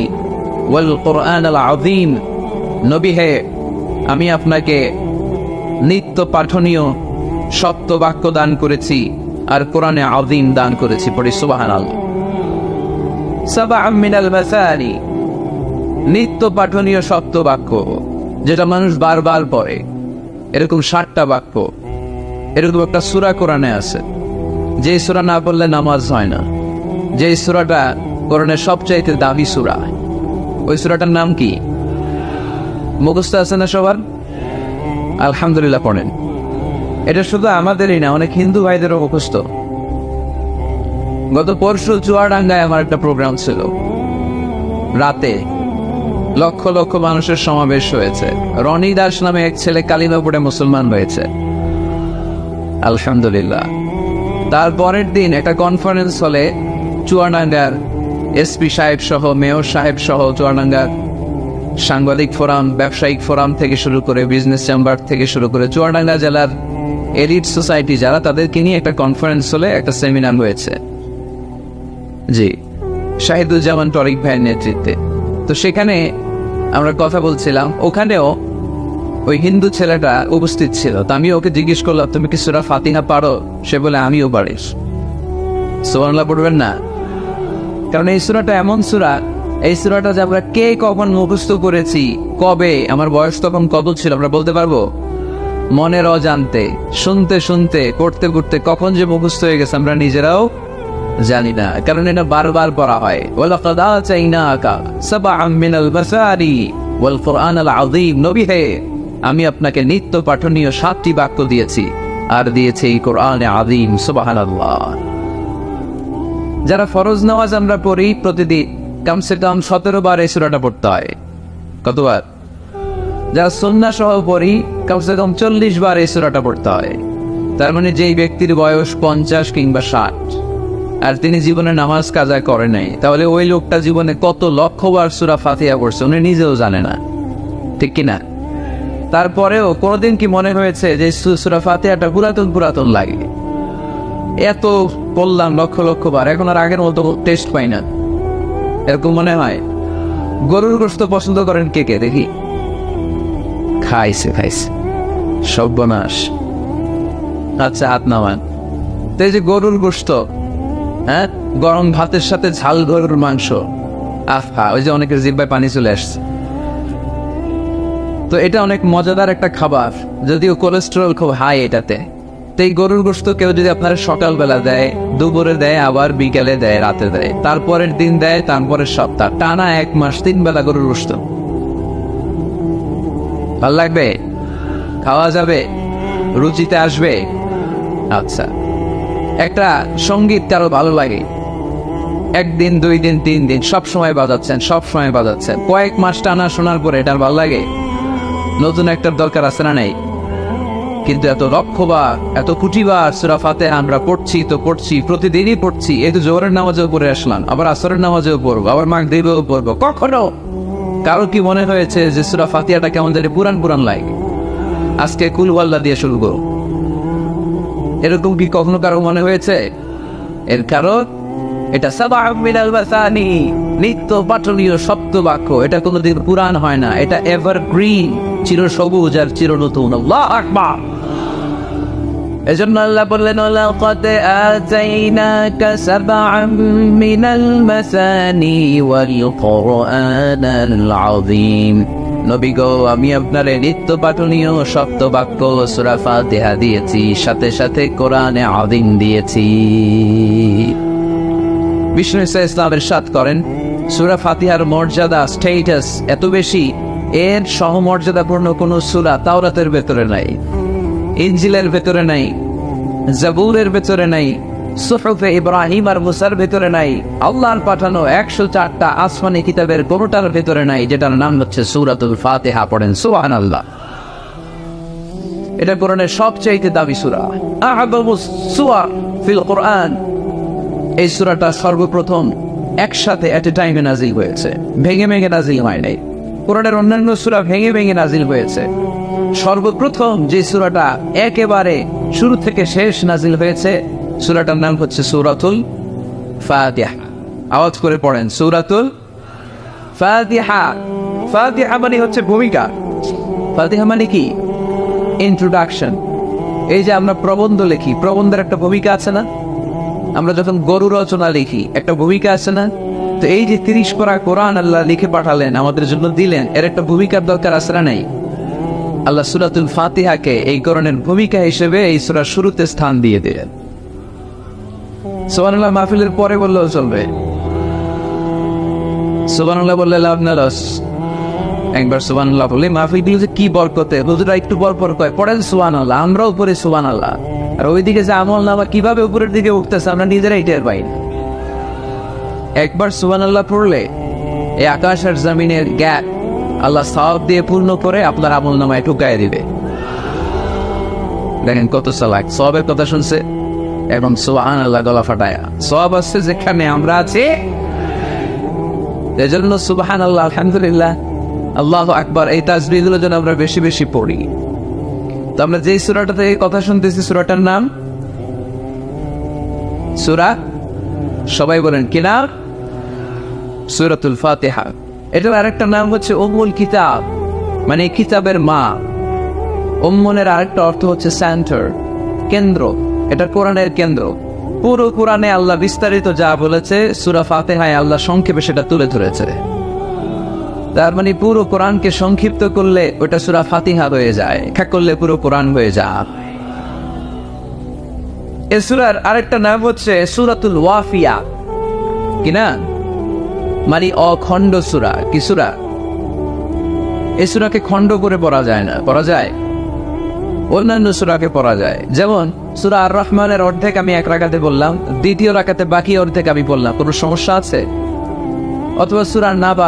S1: ওয়াল কুরআনাল আযীম। নবী হে, আমি আপনাকে নিত্য পাঠনীয় সত্য বাক্য দান করেছি আর কোরআনে আযীম দান করেছি। পড়ি সুবহানাল্লাহ। সাবআন মিনাল মাসানি, নিত্য পাঠনীয় সত্য বাক্য, যেটা মানুষ বারবার পড়ে, এরকম 60টা বাক্য। এরকম একটা সূরা কোরআনে আছে, যে সূরা না পড়লে নামাজ হয় না। যে সূরাটা কোরআনের সবচাইতে দামি সূরা, ওই সূরাটার নাম কি? মুখস্থ আছে না সবার? আলহামদুলিল্লাহ পড়েন। এটা শুধু আমাদেরই না, অনেক হিন্দু ভাইদেরও মুখস্থ। গত পরশু চুয়াডাঙ্গায় আমার একটা প্রোগ্রাম ছিল, রাতে লক্ষ লক্ষ মানুষের সমাবেশ হয়েছে। রনি দাস নামে এক ছেলে কালিমা পড়ে মুসলমান হয়েছে, আলহামদুলিল্লাহ। তারপরের দিন একটা কনফারেন্স হলে চুয়াডাঙ্গার এসপি সাহেব সহ, মেয়র সাহেব সহ, চুয়াডাঙ্গার সাংবাদিক ফোরাম, ব্যবসায়িক ফোরাম থেকে শুরু করে, বিজনেস চেম্বার থেকে শুরু করে, চুয়াডাঙ্গা জেলার এলিট সোসাইটি যারা, তাদেরকে নিয়ে একটা কনফারেন্স হলে একটা সেমিনার হয়েছে। জি, শাহিদুজ্জামান টরিক ভাইয়ের নেতৃত্বে। তো সেখানে আমরা কথা বলছিলাম, ওখানেও ওই হিন্দু ছেলেটা উপস্থিত ছিল। তো আমি ওকে জিজ্ঞেস করলাম, তুমি কি সূরা ফাতিহা পারো? সে বলে আমিও পারি। সুবহানাল্লাহ পড়বেন না? কারণ এই সূরাটা এমন সূরা, এই সূরাটা যে আমরা কে কখন মুখস্থ করেছি, কবে, আমার বয়স তখন কত ছিল আমরা বলতে পারবো? মনের অজান্তে, শুনতে শুনতে, করতে করতে কখন যে মুখস্থ হয়ে গেছে আমরা নিজেরাও জানি না, কারণ এটা বারবার পড়া হয়। ওয়ালাকাদ আতাইনাকা সাবআন মিনাল মাসানি ওয়াল কুরআনাল আযীম। নবী হে, আমি আপনাকে নিত্য পাঠনীয় 7টি বাক্য দিয়েছি, আর দিয়েছি এই কোরআনে আযীম। সুবহানাল্লাহ। যারা ফরজ নামাজ আমরা পড়ি প্রতিদিন, কমসে কম 17 বার এই সূরাটা পড়তে হয়। কতবার? যারা সুন্নাহ সহ পড়ি, কমসে কম 40 বার এই সূরাটা পড়তে হয়। তার মানে যেই ব্যক্তির বয়স 50 কিংবা 60 আর তিনি জীবনে নামাজ কাজা করে নাই, তাহলে ওই লোকটা জীবনে কত লক্ষবার সূরা ফাতিহা পড়ছে উনি নিজেও জানে না, ঠিক কিনা? তারপরেও কোনোদিন কি মনে হয়েছে যে সূরা ফাতিহাটা পুরাতন লাগে? এত পড়লাম লক্ষ লক্ষ বার, এখন আর আগের মতো টেস্ট পাই না, এরকম মনে হয়? গরুর গোশত পছন্দ করেন কে কে দেখি? খাইছে সর্বনাশ। আচ্ছা, হাত নামান। তো এই যে গরুর গোশত, হ্যাঁ, গরম ভাতের সাথে ঝাল গরুর মাংস, আহা, ওই যে অনেকের জিহ্বায় পানি চলে আসছে। তো এটা অনেক মজাদার একটা খাবার, যদিও কোলেস্টেরল খুব হাই এটাতে। তো এই গরুর গোশত কেউ যদি আপনারা সকালবেলা দেয়, দুপুরে দেয়, আবার বিকেলে দেয়, রাতে দেয়, তারপরের দিন দেয়, তারপরের সপ্তাহ, টানা 1 মাস 3 বেলা গরুর গোশত, ভাল লাগবে? খাওয়া যাবে? রুচিতে আসবে? আচ্ছা, একটা সঙ্গীত কারো ভালো লাগে, 1 দিন 2 দিন 3 দিন সব সময় বাজাচ্ছেন, কয়েক মাস টানা শোনার পরে এটার ভালো লাগে? নতুন একটার দরকার আছে না নেই? কিন্তু এত লক্ষবার, এত কোটিবার সূরা ফাতিহা আমরা পড়ছি, প্রতিদিনই পড়ছি। এই তো জোহরের নামাজেও পড়ে আসলাম, আবার আসরের নামাজেও পড়বো, আবার মাগরিবেও পড়বো। কখনো কারো কি মনে হয়েছে যে সূরা ফাতিহাটা কেমন জানি পুরান লাগে, আজকে কুল ওয়াল্লাহ দিয়ে শুরু করব? এরকম কি কখনো কারো মনে হয়েছে? এর কারণ এটা সাবআ মিনাল মাসানি, নিত্য পাঠনীয় শব্দ বাক্য। এটা কোনোদিন পুরান হয় না, এটা এভারগ্রিন, চিরসবুজ আর চিরনতুন। আল্লাহু আকবার। এজন্য আল্লাহ বললেন, লাকাদ আতাইনাকা সাবআম মিনাল মাসানি ওয়াল কুরআনাল আযীম। নবী গো, আমি আপনারে নিত্য পাঠনীয় শব্দ বাক্য সূরা ফাতিহা দিয়েছি, সাথে সাথে কোরআনে আযীম দিয়েছি। বিষ্ণু ইসলাম ইরশাদ করেন, সূরা ফাতিহার মর্যাদা, স্ট্যাটাস এত বেশি, এর সহমর্যাদাপূর্ণ কোন সূরা তাওরাতের ভেতরে নাই, ইনজিলের ভেতরে নাই, জাবুরের ভেতরে নাই, সুহুফে ইব্রাহিম আর মুসার ভেতরে নাই, আল্লাহর পাঠানো 104টা আসমানি কিতাবের কোনটার ভেতরে নাই, যেটার নাম হচ্ছে সূরাতুল ফাতিহা। পড়েন সুবহানাল্লাহ। এটা কোরআনের সবচেয়ে দামি সূরা, আ'যামুস সূরা ফিল কোরআন। এই সূরাটা সর্বপ্রথম একসাথে এট এ টাইমে নাজিল হয়েছে, ভেঙে নাজিল হয় নাই। কোরআনের অন্যান্য সূরা ভেঙে নাজিল হয়েছে। সর্বপ্রথম যে সূরাটা একেবারে শুরু থেকে শেষ নাজিল হয়েছে, সূরাটার নাম হচ্ছে সূরাতুল ফাতিহা। আওয়াজ করে পড়েন, সূরাতুল ফাতিহা। ফাতিহা মানে হচ্ছে ভূমিকা। ফাতিহা মানে কি? ইন্ট্রোডাকশন। এই যে আমরা প্রবন্ধ লিখি, প্রবন্ধের একটা ভূমিকা আছে না? আমরা যখন গরু রচনা লিখি, একটা ভূমিকা আছে না? তো এই যে 30 পারা কোরআন আল্লাহ লিখে পাঠালেন, আমাদের জন্য দিলেন, এর একটা ভূমিকার দরকার আছে না নাই? আল্লাহ সূরাতুল ফাতিহাকে এই কোরআনের ভূমিকা হিসেবে এই সূরার শুরুতে স্থান দিয়ে দিলেন। সুবহানাল্লাহ মাহফিলের পরে বললেও চলবে, সুবহানাল্লাহ বললে লাভ না লস। একবার সুবহানাল্লাহ বললে মাহফিল দিল যে কি বরকতে, হুজুরা একটু পর কয় পড়েন সুবহানাল্লাহ, আমরা উপরে সুবহানাল্লাহ। আর ওইদিকে যে আমল নামা কিভাবে উপরের দিকে উঠতেছে আমরা নিজেরাই টের পাই না। একবার সুবহানাল্লাহ পড়লে এই আকাশ আর জমিনের গ্যাপ আল্লাহ সওয়াব দিয়ে পূর্ণ করে আপনার আমল নামায় ঢুকায় দিবে। দেখেন কত সালাক, সওয়াবের কথা শুনছে এবং সুবহানাল্লাহ গলা ফাটায়া। সওয়াব আছে যেখানে আমরা আছি, এজন্য সুবহানাল্লাহ, আলহামদুলিল্লাহ, আল্লাহু আকবার, এই তাসবিহগুলো যেন আমরা বেশি বেশি পড়ি। তো আমরা যেই সূরাটা থেকে কথা শুনতেছি, সূরাটার নাম সূরা, সবাই বলেন কি নাম? সূরাতুল ফাতিহা। এটার আরেকটা নাম হচ্ছে উম্মুল কিতাব, মানে কিতাবের মা। উম্মুনের আরেকটা অর্থ হচ্ছে সেন্টার, কেন্দ্র। এটা কোরআনের কেন্দ্র। পুরো কোরআনে আল্লাহ বিস্তারিত যা বলেছে, সূরা ফাতিহায় আল্লাহ সংক্ষেপে সেটা তুলে ধরেছে। তার মানে পুরো কোরআনকে সংক্ষিপ্ত করলে ওটা সূরা ফাতিহা হয়ে যায়, ব্যাখ্যা করলে পুরো কোরআন হয়ে যায়। এই সূরার আরেকটা নাম হচ্ছে সূরাতুল ওয়াফিয়া, কি না? মানে অখণ্ড সূরা। কি সূরা? এই সূরাকে খণ্ড করে পড়া যায় না, পড়া যায়? অন্যান্য সূরাকে পড়া যায়। যেমন সূরা আর রহমানের অর্ধেক আমি 1 রাকাতে বললাম, দ্বিতীয় রাকাতে বাকি অর্ধেক আমি বললাম, কোনো সমস্যা আছে? অথবা সূরা নাবা